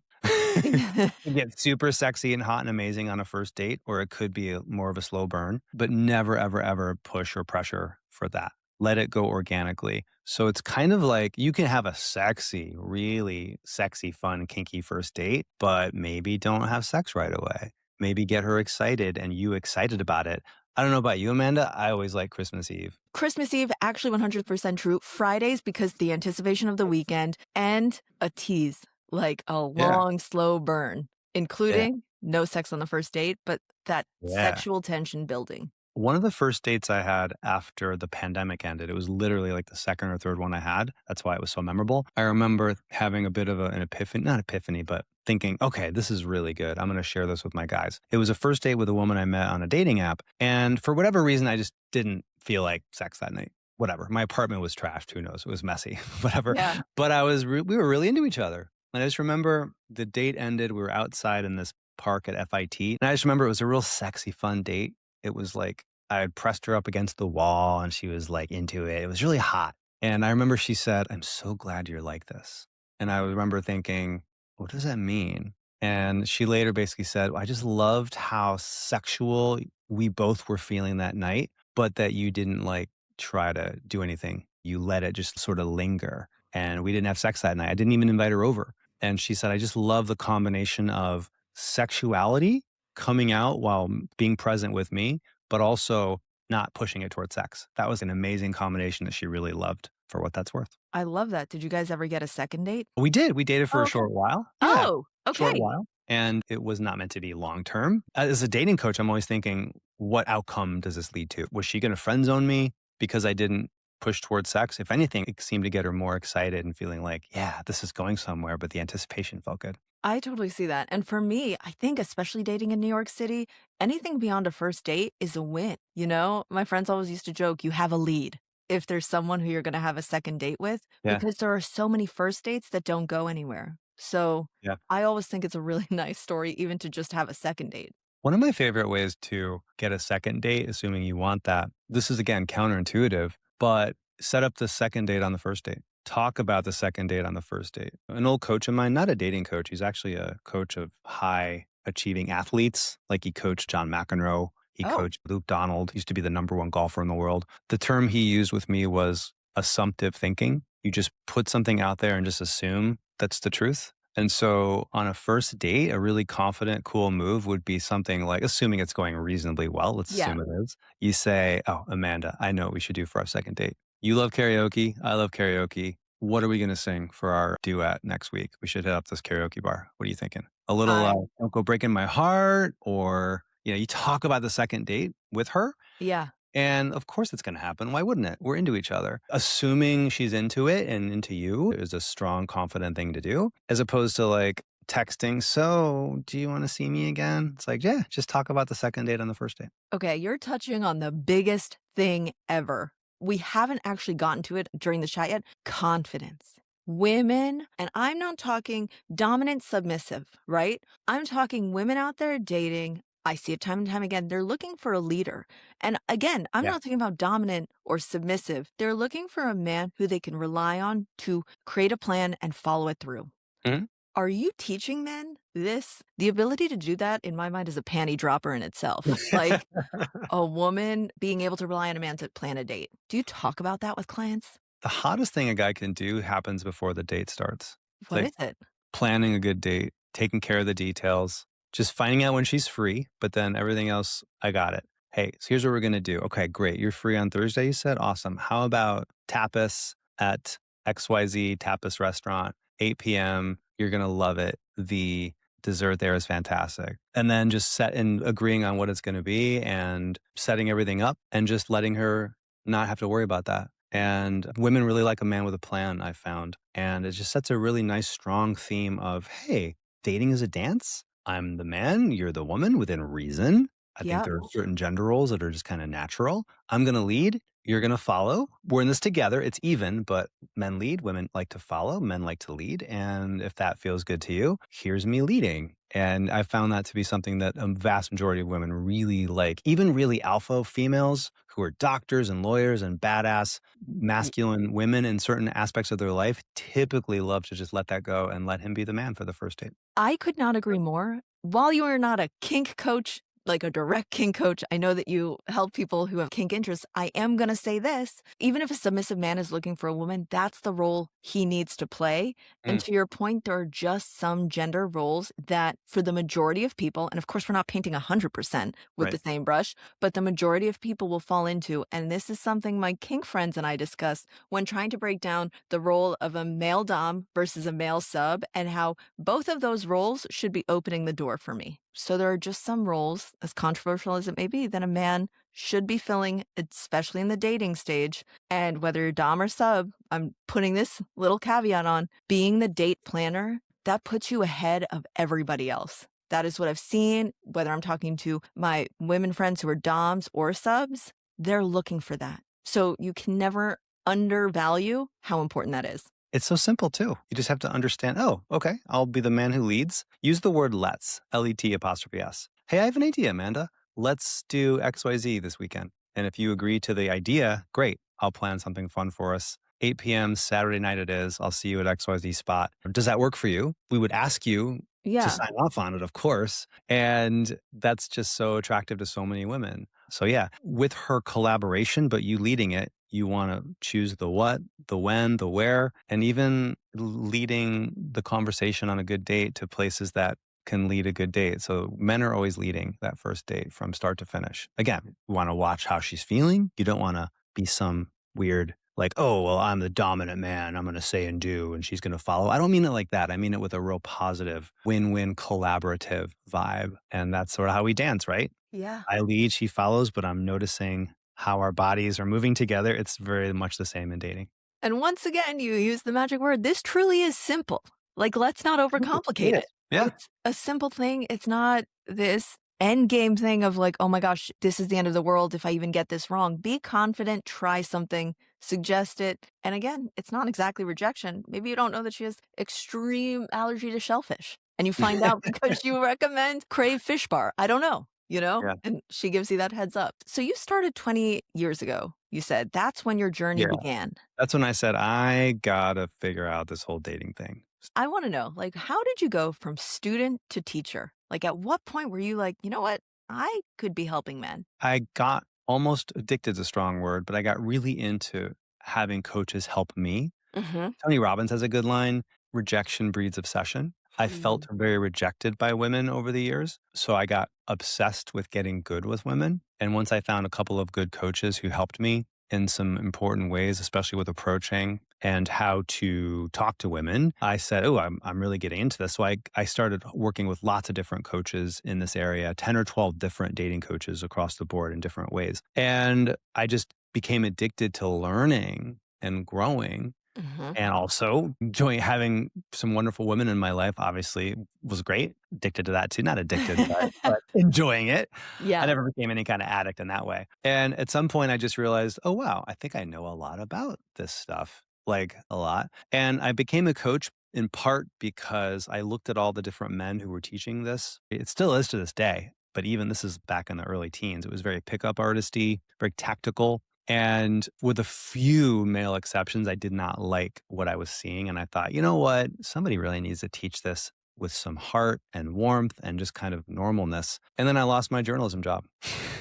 You get super sexy and hot and amazing on a first date, or it could be more of a slow burn, but never, ever, ever push or pressure for that. Let it go organically. So it's kind of like you can have a sexy, really sexy, fun, kinky first date, but maybe don't have sex right away. Maybe get her excited and you excited about it. I don't know about you, Amanda. I always like Christmas Eve. Christmas Eve, actually 100% true. Fridays, because the anticipation of the weekend and a tease, like a Yeah. long, slow burn, Yeah. including no sex on the first date, but that Yeah. sexual tension building. One of the first dates I had after the pandemic ended, it was literally like the second or third one I had. That's why it was so memorable. I remember having a bit of an epiphany, not epiphany, but thinking, okay, this is really good. I'm going to share this with my guys. It was a first date with a woman I met on a dating app. And for whatever reason, I just didn't feel like sex that night. Whatever. My apartment was trashed. Who knows? It was messy, whatever. Yeah. But we were really into each other. And I just remember the date ended. We were outside in this park at FIT. And I just remember it was a real sexy, fun date. It was like I had pressed her up against the wall and she was like into it. It was really hot. And I remember she said, "I'm so glad you're like this." And I remember thinking, what does that mean? And she later basically said, "I just loved how sexual we both were feeling that night, but that you didn't like try to do anything. You let it just sort of linger. And we didn't have sex that night. I didn't even invite her over." And she said, "I just love the combination of sexuality coming out while being present with me, but also not pushing it towards sex." That was an amazing combination that she really loved for what that's worth. I love that. Did you guys ever get a second date? We did. We dated for Oh, a okay. short while. Yeah, Oh, short okay. while. And it was not meant to be long term. As a dating coach, I'm always thinking, what outcome does this lead to? Was she going to friend zone me because I didn't push towards sex. If anything, it seemed to get her more excited and feeling like, yeah, this is going somewhere, but the anticipation felt good. I totally see that. And for me, I think especially dating in New York City, anything beyond a first date is a win. You know, my friends always used to joke, you have a lead if there's someone who you're going to have a second date with, Yeah. because there are so many first dates that don't go anywhere. So Yeah. I always think it's a really nice story, even to just have a second date. One of my favorite ways to get a second date, assuming you want that, this is again counterintuitive, but set up the second date on the first date. Talk about the second date on the first date. An old coach of mine, not a dating coach, he's actually a coach of high achieving athletes. Like he coached John McEnroe, he Oh, coached Luke Donald, he used to be the number one golfer in the world. The term he used with me was assumptive thinking. You just put something out there and just assume that's the truth. And so on a first date, a really confident, cool move would be something like, assuming it's going reasonably well, let's yeah. assume it is. You say, oh, Amanda, I know what we should do for our second date. You love karaoke. I love karaoke. What are we going to sing for our duet next week? We should hit up this karaoke bar. What are you thinking? A little, I, Don't Go Breaking My Heart, or, you talk about the second date with her. yeah. And of course it's going to happen. Why wouldn't it? We're into each other. Assuming she's into it and into you is a strong, confident thing to do, as opposed to like texting. So, do you want to see me again? It's like, yeah, just talk about the second date on the first date. Okay, you're touching on the biggest thing ever. We haven't actually gotten to it during the chat yet. Confidence. Women, and I'm not talking dominant, submissive, right? I'm talking women out there dating. I see it time and time again. They're looking for a leader. And again, I'm Yeah. not talking about dominant or submissive. They're looking for a man who they can rely on to create a plan and follow it through. Mhm. Are you teaching men this? The ability to do that, in my mind, is a panty dropper in itself. Like, a woman being able to rely on a man to plan a date. Do you talk about that with clients? The hottest thing a guy can do happens before the date starts. It's What like is it? planning a good date, taking care of the details, just finding out when she's free, but then everything else, I got it. Hey, so here's what we're going to do. Okay, great. You're free on Thursday, you said? Awesome. How about tapas at XYZ tapas restaurant, 8 p.m.? You're going to love it. The dessert there is fantastic. And then just set and agreeing on what it's going to be and setting everything up and just letting her not have to worry about that. And women really like a man with a plan, I found. And it just sets a really nice, strong theme of, hey, dating is a dance. I'm the man, you're the woman within reason. I think Yeah. there are certain gender roles that are just kind of natural. I'm going to lead, you're going to follow. We're in this together. It's even, but men lead, women like to follow, men like to lead. And if that feels good to you, here's me leading. And I found that to be something that a vast majority of women really like. Even really alpha females who are doctors and lawyers and badass masculine women in certain aspects of their life typically love to just let that go and let him be the man for the first date. I could not agree more. While you are not a kink coach, like a direct kink coach, I know that you help people who have kink interests. I am going to say this. Even if a submissive man is looking for a woman, that's the role he needs to play. And Mm, to your point, there are just some gender roles that, for the majority of people, and of course, we're not painting 100% with the right. same brush, but the majority of people will fall into. And this is something my kink friends and I discuss when trying to break down the role of a male dom versus a male sub, and how both of those roles should be opening the door for me. So there are just some roles, as controversial as it may be, that a man should be filling, especially in the dating stage. And whether you're dom or sub, I'm putting this little caveat on, being the date planner, that puts you ahead of everybody else. That is what I've seen, whether I'm talking to my women friends who are doms or subs, they're looking for that. So you can never undervalue how important that is. It's so simple too. You just have to understand, oh, okay, I'll be the man who leads. Use the word let's, L-E-T apostrophe S. Hey, I have an idea, Amanda. Let's do XYZ this weekend. And if you agree to the idea, great. I'll plan something fun for us. 8 p.m. Saturday night it is. I'll see you at XYZ spot. Does that work for you? We would ask you to Yeah. sign off on it, of course. And that's just so attractive to so many women. So yeah, with her collaboration, but you leading it, you want to choose the what, the when, the where, and even leading the conversation on a good date to places that can lead a good date. So men are always leading that first date from start to finish. Again, you want to watch how she's feeling. You don't want to be some weird like, oh, well, I'm the dominant man. I'm going to say and do, and she's going to follow. I don't mean it like that. I mean it with a real positive, win-win, collaborative vibe. And that's sort of how we dance, right? Yeah. I lead, she follows, but I'm noticing how our bodies are moving together. It's very much the same in dating. And once again, you use the magic word. This truly is simple. Like, let's not Absolutely. overcomplicate It it. is. Yeah. It's a simple thing. It's not this end game thing of like, oh my gosh, this is the end of the world if I even get this wrong. Be confident, try something, suggest it. And again, it's not exactly rejection. Maybe you don't know that she has extreme allergy to shellfish. And you find out because you recommend Crave Fish Bar. I don't know, Yeah. and she gives you that heads up. So you started 20 years ago, you said. That's when your journey Yeah. began. That's when I said, I gotta figure out this whole dating thing. I want to know, like, how did you go from student to teacher? Like, at what point were you like, you know what? I could be helping men. I got almost addicted is a strong word, but I got really into having coaches help me. Hmm. Tony Robbins has a good line, rejection breeds obsession. I felt very rejected by women over the years. So I got obsessed with getting good with women. And once I found a couple of good coaches who helped me in some important ways, especially with approaching and how to talk to women, I said, oh, I'm really getting into this. So I started working with lots of different coaches in this area, 10 or 12 different dating coaches across the board in different ways. And I just became addicted to learning and growing Hmm. and also enjoying having some wonderful women in my life, obviously, was great. Addicted to that too. Not addicted, but enjoying it. I Yeah. never became any kind of addict in that way. And at some point, I just realized, oh, wow, I think I know a lot about this stuff, like a lot. And I became a coach in part because I looked at all the different men who were teaching this. It still is to this day. But even this is back in the early teens. It was very pickup artisty, very tactical. And with a few male exceptions, I did not like what I was seeing. And I thought, you know what? Somebody really needs to teach this with some heart and warmth and just kind of normalness. And then I lost my journalism job.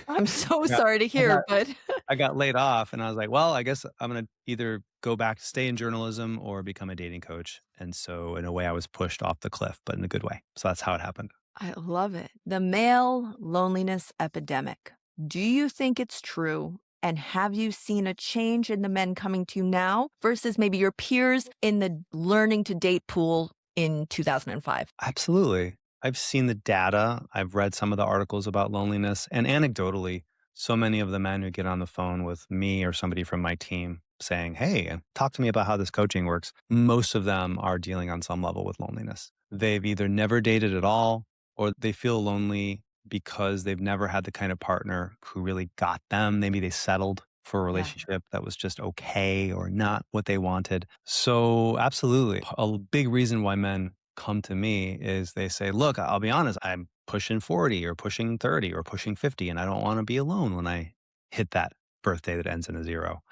I'm so Yeah. sorry to I hear, got but I got laid off and I was like, well, I guess I'm going to either go back to stay in journalism or become a dating coach. And so in a way I was pushed off the cliff, but in a good way. So that's how it happened. I love it. The male loneliness epidemic. Do you think it's true? And have you seen a change in the men coming to you now versus maybe your peers in the learning to date pool in 2005? Absolutely. I've seen the data. I've read some of the articles about loneliness. And anecdotally, so many of the men who get on the phone with me or somebody from my team saying, hey, talk to me about how this coaching works, most of them are dealing on some level with loneliness. They've either never dated at all or they feel lonely because they've never had the kind of partner who really got them. Maybe they settled for a Yeah. relationship that was just okay or not what they wanted. So, absolutely. A big reason why men come to me is they say, look, I'll be honest, I'm pushing 40 or pushing 30 or pushing 50, and I don't want to be alone when I hit that birthday that ends in a zero.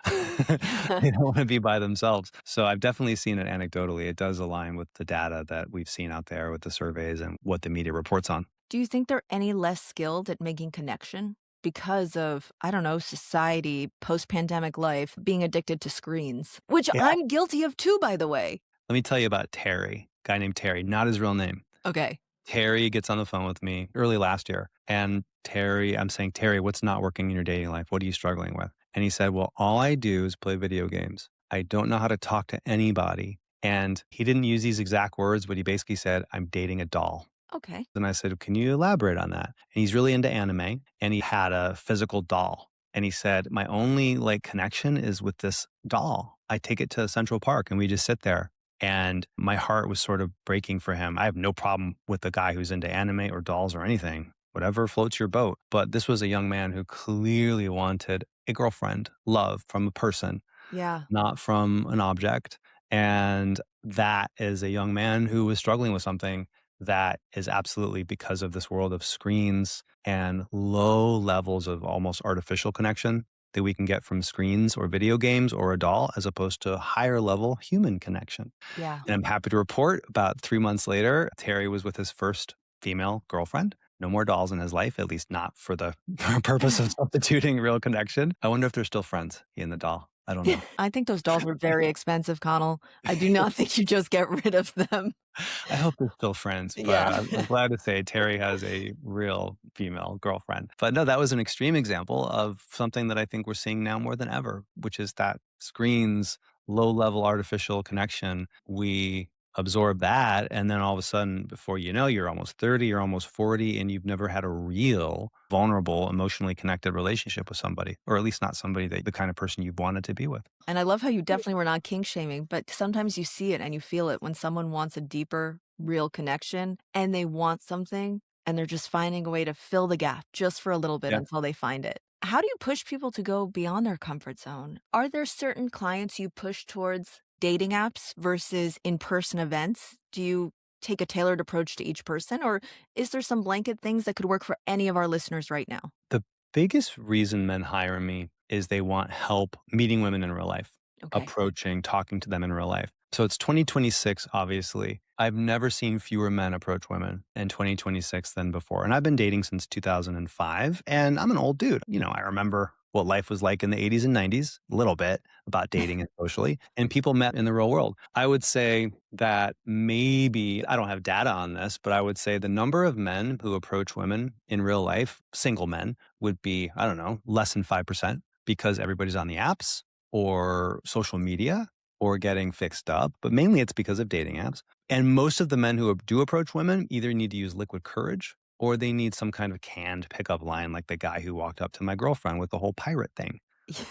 They don't want to be by themselves. So I've definitely seen it anecdotally. It does align with the data that we've seen out there with the surveys and what the media reports on. Do you think they're any less skilled at making connection because of, I don't know, society, post pandemic life, being addicted to screens, which Yeah. I'm guilty of too, by the way? Let me tell you about Terry, a guy named Terry, not his real name. Okay. Terry gets on the phone with me early last year. And Terry, I'm saying, Terry, what's not working in your dating life? What are you struggling with? And he said, well, all I do is play video games. I don't know how to talk to anybody. And he didn't use these exact words, but he basically said, I'm dating a doll. Okay. And I said, can you elaborate on that? And he's really into anime and he had a physical doll. And he said, my only like connection is with this doll. I take it to Central Park and we just sit there. And my heart was sort of breaking for him. I have no problem with the guy who's into anime or dolls or anything, whatever floats your boat. But this was a young man who clearly wanted a girlfriend, love from a person, Yeah. not from an object. And that is a young man who was struggling with something that is absolutely because of this world of screens and low levels of almost artificial connection that we can get from screens or video games or a doll, as opposed to higher level human connection. Yeah. And I'm happy to report about 3 months later, Terry was with his first female girlfriend. No more dolls in his life, at least not for the purpose of substituting real connection. I wonder if they're still friends, he and the doll. I don't know. I think those dolls were very expensive, Connell. I do not think you just get rid of them. I hope they're still friends, but Yeah. I'm glad to say Terry has a real female girlfriend. But no, that was an extreme example of something that I think we're seeing now more than ever, which is that screens, low level artificial connection, we absorb that. And then all of a sudden, before you know, you're almost 30, you're almost 40, and you've never had a real, vulnerable, emotionally connected relationship with somebody, or at least not somebody that the kind of person you've wanted to be with. And I love how you definitely were not kink shaming, but sometimes you see it and you feel it when someone wants a deeper, real connection and they want something and they're just finding a way to fill the gap just for a little bit Yeah. until they find it. How do you push people to go beyond their comfort zone? Are there certain clients you push towards dating apps versus in person events? Do you take a tailored approach to each person, or is there some blanket things that could work for any of our listeners right now? The biggest reason men hire me is they want help meeting women in real life, Okay. approaching, talking to them in real life. So it's 2026, obviously. I've never seen fewer men approach women in 2026 than before. And I've been dating since 2005, and I'm an old dude. I remember what life was like in the 80s and 90s, a little bit about dating and socially, and people met in the real world. I would say that maybe, I don't have data on this, but I would say the number of men who approach women in real life, single men, would be, I don't know, less than 5% because everybody's on the apps or social media or getting fixed up. But mainly it's because of dating apps. And most of the men who do approach women either need to use liquid courage or they need some kind of canned pickup line, like the guy who walked up to my girlfriend with the whole pirate thing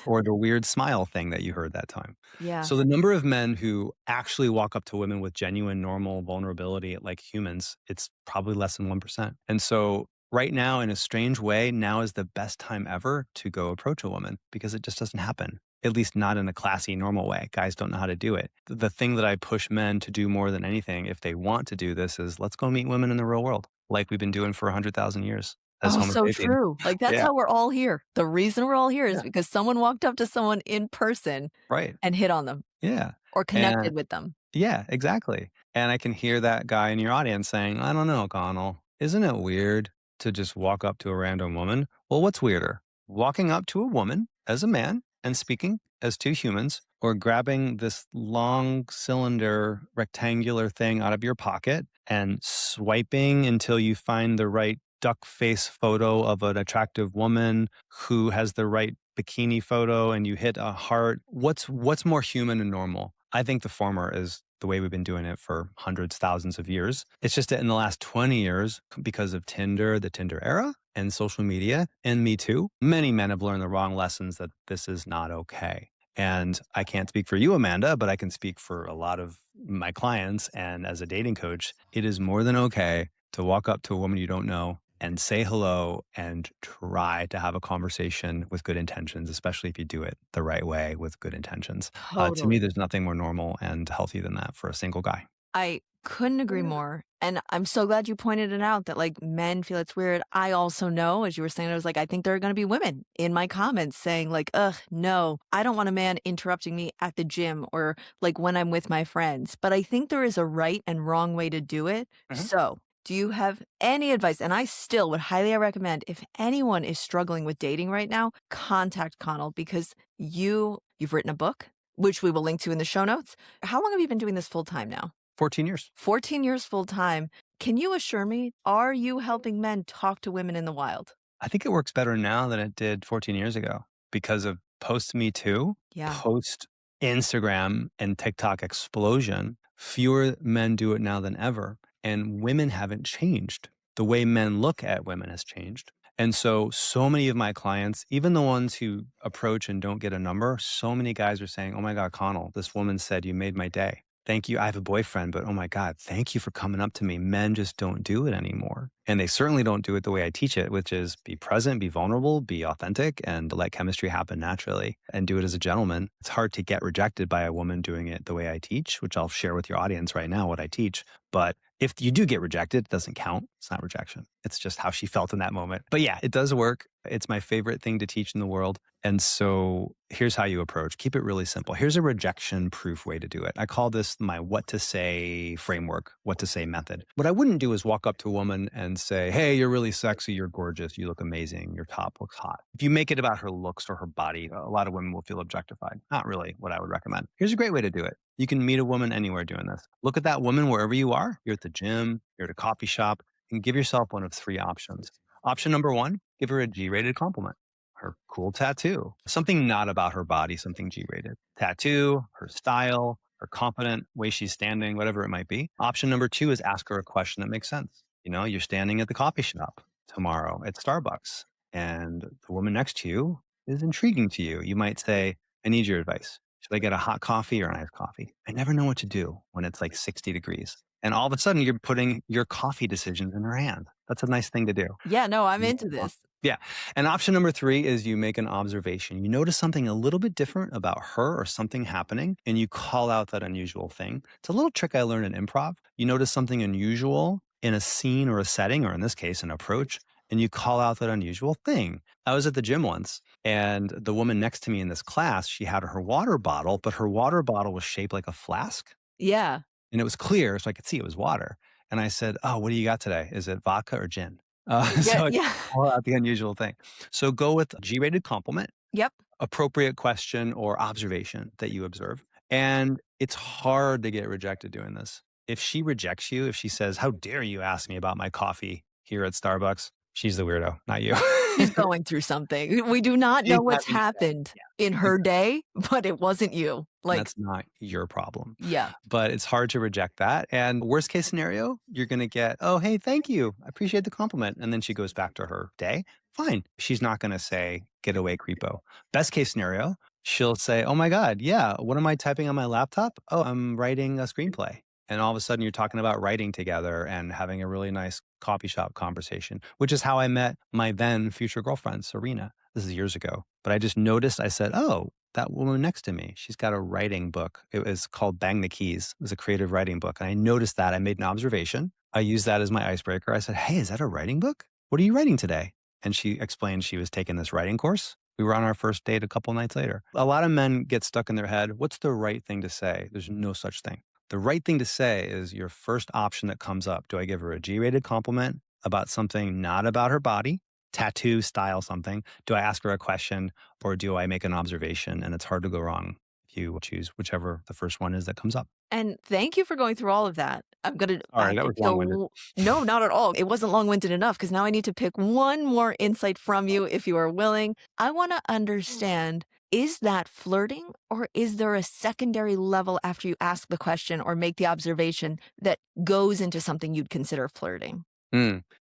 or the weird smile thing that you heard that time. Yeah. So the number of men who actually walk up to women with genuine, normal vulnerability like humans, it's probably less than 1%. And so right now, in a strange way, now is the best time ever to go approach a woman because it just doesn't happen. At least not in a classy, normal way. Guys don't know how to do it. The thing that I push men to do more than anything, if they want to do this, is let's go meet women in the real world, like we've been doing for 100,000 years as Oh, Homo so sapien. true. Like, that's Yeah. how we're all here. The reason we're all here is Yeah. because someone walked up to someone in person Right. and hit on them Yeah. or And connected with them. yeah, exactly. And I can hear that guy in your audience saying, I don't know, Connell, isn't it weird to just walk up to a random woman? Well, what's weirder? Walking up to a woman as a man and speaking as two humans, or grabbing this long cylinder rectangular thing out of your pocket and swiping until you find the right duck face photo of an attractive woman who has the right bikini photo and you hit a heart. What's more human and normal? I think the former is the way we've been doing it for hundreds, thousands of years. It's just that in the last 20 years, because of Tinder, the Tinder era, and social media, and Me Too, many men have learned the wrong lessons that this is not okay. And I can't speak for you, Amanda, but I can speak for a lot of my clients. And as a dating coach, it is more than okay to walk up to a woman you don't know and say hello and try to have a conversation with good intentions, especially if you do it the right way with good intentions. To me, Totally. there's nothing more normal and healthy than that for a single guy. I couldn't agree more. And I'm so glad you pointed it out that like men feel it's weird. I also know, as you were saying, I was like, I think there are going to be women in my comments saying, like, ugh, no, I don't want a man interrupting me at the gym or like when I'm with my friends. But I think there is a right and wrong way to do it. Mhm. So, do you have any advice? And I still would highly recommend if anyone is struggling with dating right now, contact Connell because you've written a book, which we will link to in the show notes. How long have you been doing this full time now? 14 years. 14 years full time. Can you assure me, are you helping men talk to women in the wild? I think it works better now than it did 14 years ago because of post Me Too, Yeah. post Instagram and TikTok explosion. Fewer men do it now than ever. And women haven't changed. The way men look at women has changed. And so many of my clients, even the ones who approach and don't get a number, so many guys are saying, oh my God, Connell, this woman said you made my day. Thank you. I have a boyfriend, but oh my God, thank you for coming up to me. Men just don't do it anymore. And they certainly don't do it the way I teach it, which is be present, be vulnerable, be authentic, and let chemistry happen naturally and do it as a gentleman. It's hard to get rejected by a woman doing it the way I teach, which I'll share with your audience right now what I teach. But if you do get rejected, it doesn't count. It's not rejection. It's just how she felt in that moment. But yeah, it does work. It's my favorite thing to teach in the world. And so here's how you approach. Keep it really simple. Here's a rejection proof way to do it. I call this my what to say framework, what to say method. What I wouldn't do is walk up to a woman and say, hey, you're really sexy. You're gorgeous. You look amazing. Your top looks hot. If you make it about her looks or her body, a lot of women will feel objectified. Not really what I would recommend. Here's a great way to do it. You can meet a woman anywhere doing this. Look at that woman wherever you are. You're at the gym, you're at a coffee shop, and give yourself one of three options. Option number one, give her a G-rated compliment. Her cool tattoo, something not about her body, something G-rated. Tattoo, her style, her confident way she's standing, whatever it might be. Option number two is ask her a question that makes sense. You're standing at the coffee shop tomorrow at Starbucks, and the woman next to you is intriguing to you. You might say, I need your advice. Should I get a hot coffee or an iced coffee? I never know what to do when it's like 60 degrees. And all of a sudden, you're putting your coffee decisions in her hand. That's a nice thing to do. Yeah, no, I'm into this. Yeah. And option number three is you make an observation. You notice something a little bit different about her or something happening, and you call out that unusual thing. It's a little trick I learned in improv. You notice something unusual in a scene or a setting, or in this case, an approach, and you call out that unusual thing. I was at the gym once, and the woman next to me in this class, she had her water bottle, but her water bottle was shaped like a flask. Yeah. And it was clear, so I could see it was water. And I said, "Oh, what do you got today? Is it vodka or gin?" Yeah, So I yeah. call out the unusual thing. So go with a G-rated compliment, Yep. appropriate question or observation that you observe. And it's hard to get rejected doing this. If she rejects you, if she says, "How dare you ask me about my coffee here at Starbucks?" She's the weirdo, not you. She's going through something. We do not She's know what's having happened in yeah, her day, but it wasn't you. and Like, that's not your problem. yeah. But it's hard to reject that. And worst case scenario, you're going to get, "Oh, hey, thank you. I appreciate the compliment." And then she goes back to her day. Fine. She's not going to say, "Get away, creepo." Best case scenario, she'll say, "Oh my God, yeah. What am I typing on my laptop? Oh, I'm writing a screenplay." And all of a sudden, you're talking about writing together and having a really nice coffee shop conversation, which is how I met my then future girlfriend, Serena. This is years ago. But I just noticed, I said, "Oh, that woman next to me, she's got a writing book." It was called Bang the Keys. It was a creative writing book. And I noticed that. I made an observation. I used that as my icebreaker. I said, "Hey, is that a writing book? What are you writing today?" And she explained she was taking this writing course. We were on our first date a couple nights later. A lot of men get stuck in their head. What's the right thing to say? There's no such thing. The right thing to say is your first option that comes up. Do I give her a G-rated compliment about something not about her body, tattoo style something? Do I ask her a question, or do I make an observation? And it's hard to go wrong if you choose whichever the first one is that comes up. And thank you for going through all of that. I'm gonna Sorry, that was long-winded. go. No, not at all. It wasn't long-winded enough because now I need to pick one more insight from you if you are willing. I wanna understand, is that flirting or is there a secondary level after you ask the question or make the observation that goes into something you'd consider flirting?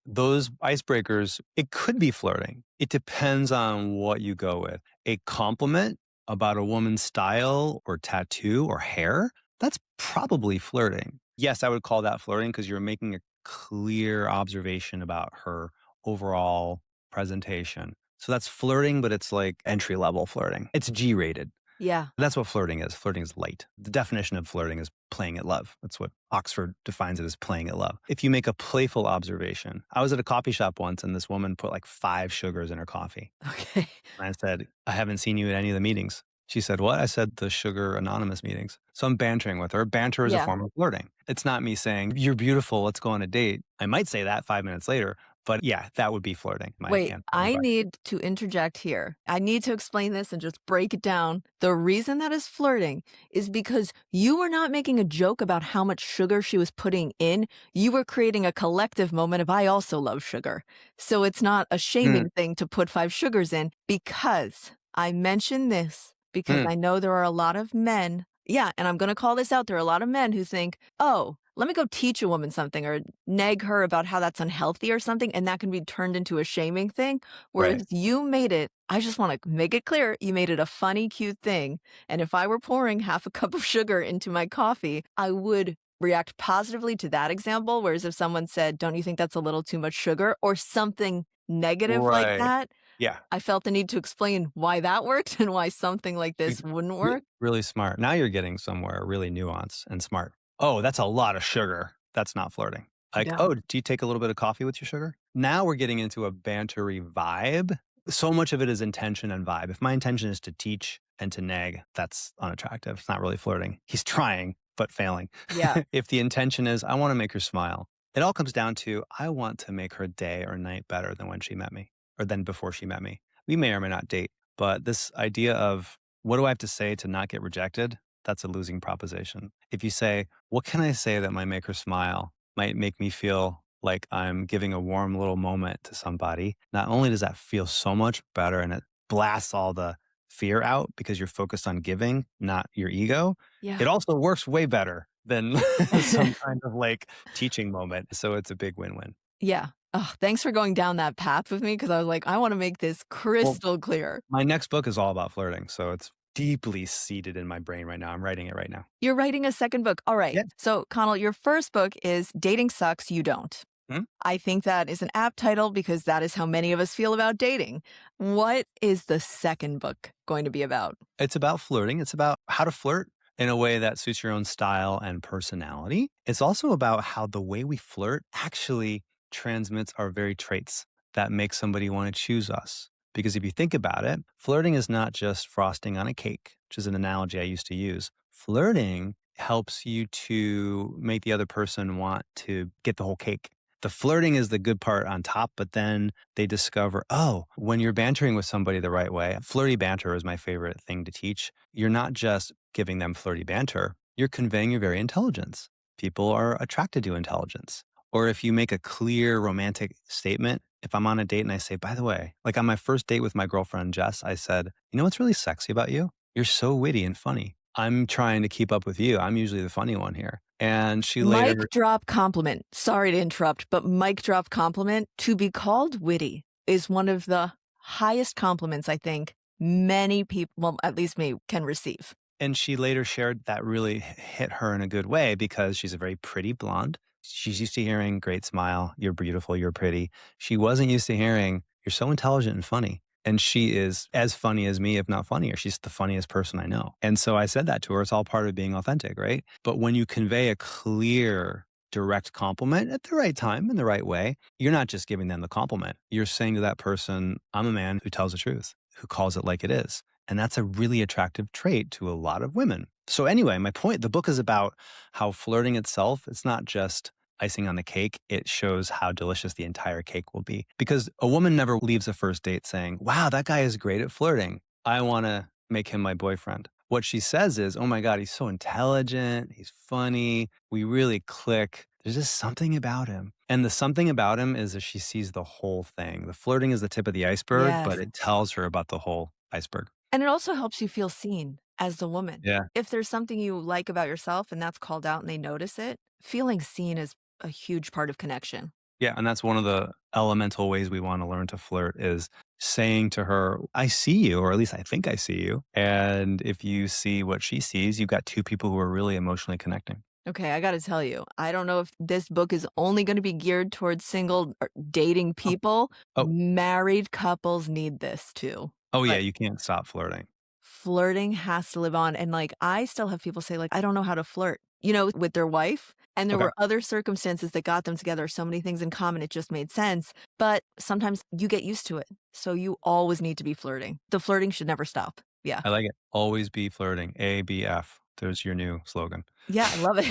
Those icebreakers, it could be flirting. It depends on what you go with. A compliment about a woman's style or tattoo or hair, that's probably flirting. Yes, I would call that flirting because you're making a clear observation about her overall presentation. So that's flirting, but it's like entry level flirting. It's G rated. Yeah. That's what flirting is. Flirting is light. The definition of flirting is playing at love. That's what Oxford defines it as, playing at love. If you make a playful observation, I was at a coffee shop once and this woman put like 5 sugars in her coffee. Okay. And I said, "I haven't seen you at any of the meetings." She said, "What?" I said, "The Sugar Anonymous meetings." So I'm bantering with her. Banter is a Yeah. form of flirting. It's not me saying, "You're beautiful. Let's go on a date." I might say that 5 minutes later, but yeah, that would be flirting. Wait, I need to interject here. I need to explain this and just break it down. The reason that is flirting is because you were not making a joke about how much sugar she was putting in. You were creating a collective moment of, I also love sugar. So it's not a Mm, shaming thing to put 5 sugars in, because I mention this because mm, I know there are a lot of men. Yeah, and I'm going to call this out. There are a lot of men who think, oh, let me go teach a woman something or nag her about how that's unhealthy or something, and that can be turned into a shaming thing. right. Whereas you made it, I just want to make it clear, you made it a funny, cute thing. And if I were pouring half a cup of sugar into my coffee, I would react positively to that example. Whereas if someone said, don't you think that's a little too much sugar or something negative like Right. that, Yeah. I felt the need to explain why that worked and why something like You this wouldn't re work. really smart. Now you're getting somewhere really nuanced and smart. "Oh, that's a lot of sugar." That's not flirting. Like, Yeah. "Oh, do you take a little bit of coffee with your sugar?" Now we're getting into a bantery vibe. So much of it is intention and vibe. If my intention is to teach and to nag, that's unattractive. It's not really flirting. He's trying, but failing. Yeah. If the intention is, "I wanna make her smile," it all comes down to, "I want to make her day or night better than when she met me or than before she met me." We may or may not date, but this idea of, "What do I have to say to not get rejected?" That's a losing proposition. If you say, "What can I say that might make her smile, might make me feel like I'm giving a warm little moment to somebody?" Not only does that feel so much better and it blasts all the fear out because you're focused on giving, not your ego. Yeah. It also works way better than some kind of like teaching moment. So it's a big win win. Yeah. Oh, thanks for going down that path with me because I was like, I want to make this Well, crystal clear. my next book is all about flirting. So it's deeply seated in my brain right now. I'm writing it right now. You're writing a second book. All right. Yeah. So, Connell, your first book is Dating Sucks, You Don't. Hmm? I think that is an apt title because that is how many of us feel about dating. What is the second book going to be about? It's about flirting. It's about how to flirt in a way that suits your own style and personality. It's also about how the way we flirt actually transmits our very traits that make somebody want to choose us. Because if you think about it, flirting is not just frosting on a cake, which is an analogy I used to use. Flirting helps you to make the other person want to get the whole cake. The flirting is the good part on top, but then they discover, oh, when you're bantering with somebody the right way, flirty banter is my favorite thing to teach. You're not just giving them flirty banter, you're conveying your very intelligence. People are attracted to intelligence. Or if you make a clear romantic statement, if I'm on a date and I say, by the way, like on my first date with my girlfriend, Jess, I said, you know what's really sexy about you? You're so witty and funny. I'm trying to keep up with you. I'm usually the funny one here. And she Mic later drop compliment. Sorry to interrupt, but mic drop compliment. To be called witty is one of the highest compliments I think many people, well, at least me, can receive. And she later shared that really hit her in a good way because she's a very pretty blonde. She's used to hearing, great smile, you're beautiful, you're pretty. She wasn't used to hearing, you're so intelligent and funny. And she is as funny as me, if not funnier. She's the funniest person I know. And so I said that to her. It's all part of being authentic, right? But when you convey a clear, direct compliment at the right time, in the right way, you're not just giving them the compliment. You're saying to that person, I'm a man who tells the truth, who calls it like it is. And that's a really attractive trait to a lot of women. So anyway, my point, the book is about how flirting itself, it's not just icing on the cake. It shows how delicious the entire cake will be. Because a woman never leaves a first date saying, wow, that guy is great at flirting. I want to make him my boyfriend. What she says is, oh my God, he's so intelligent. He's funny. We really click. There's just something about him. And the something about him is that she sees the whole thing. The flirting is the tip of the iceberg, Yes. but it tells her about the whole iceberg. And it also helps you feel seen as the woman. Yeah. If there's something you like about yourself and that's called out and they notice it, feeling seen is a huge part of connection. Yeah, and that's one of the elemental ways we want to learn to flirt is saying to her, I see you, or at least I think I see you. And if you see what she sees, you've got two people who are really emotionally connecting. Okay, I got to tell you, I don't know if this book is only going to be geared towards single or dating Oh, people. oh, Married couples need this too. oh yeah, But you can't stop flirting. flirting has to live on. And like, I still have people say, like, I don't know how to flirt, you know, with their wife. And there Okay. were other circumstances that got them together. So many things in common. It just made sense. But sometimes you get used to it. So you always need to be flirting. The flirting should never stop. Yeah. I like it. Always be flirting. ABF. There's your new slogan. Yeah, I love it.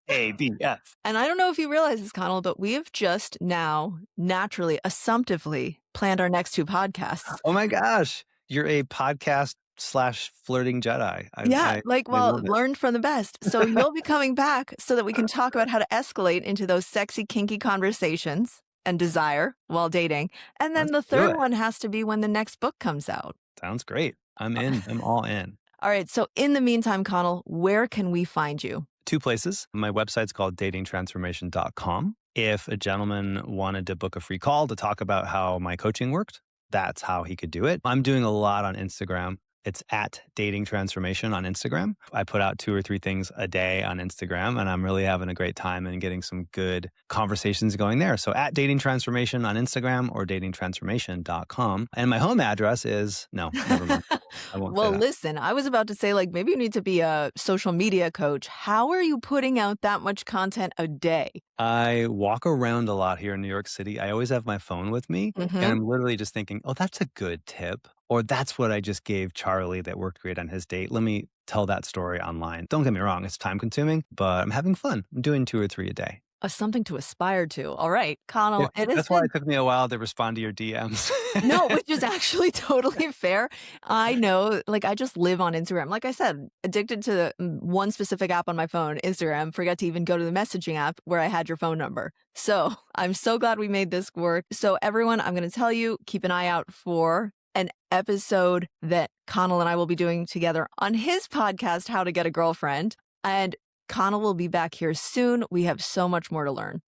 ABF. And I don't know if you realize this, Connell, but we have just now naturally, assumptively planned our next two podcasts. Oh my gosh. You're a podcast slash flirting Jedi. Yeah, like, I well, love it. learned from the best. So you'll be coming back so that we can talk about how to escalate into those sexy, kinky conversations and desire while dating. And then Let's the do third it. one has to be when the next book comes out. Sounds great. I'm in. I'm all in. All right. So in the meantime, Connell, where can we find you? Two places. My website's called datingtransformation.com. If a gentleman wanted to book a free call to talk about how my coaching worked, that's how he could do it. I'm doing a lot on Instagram. It's at Dating Transformation on Instagram. I put out 2 or 3 things a day on Instagram, and I'm really having a great time and getting some good conversations going there. So at Dating Transformation on Instagram or datingtransformation.com. And my home address is, no, never mind. I won't say Well, that. listen, I was about to say, like, maybe you need to be a social media coach. How are you putting out that much content a day? I walk around a lot here in New York City. I always have my phone with me, and Mm-hmm. I'm literally just thinking, oh, that's a good tip. Or that's what I just gave Charlie that worked great on his date. Let me tell that story online. Don't get me wrong, it's time consuming, but I'm having fun. I'm doing 2 or 3 a day. Something to aspire to. All right, Yeah, Connell, it has that's why been it took me a while to respond to your DMs. no, which is actually totally fair. I know, like, I just live on Instagram. Like I said, addicted to one specific app on my phone, Instagram. Forget to even go to the messaging app where I had your phone number. So I'm so glad we made this work. So everyone, I'm going to tell you, keep an eye out for an episode that Connell and I will be doing together on his podcast, How to Get a Girlfriend. And Connell will be back here soon. We have so much more to learn.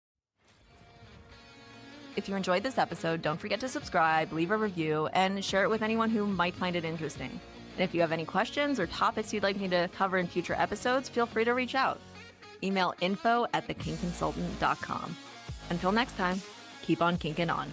If you enjoyed this episode, don't forget to subscribe, leave a review, and share it with anyone who might find it interesting. And if you have any questions or topics you'd like me to cover in future episodes, feel free to reach out. Email info@thekingconsultant.com. Until next time, keep on kinking on.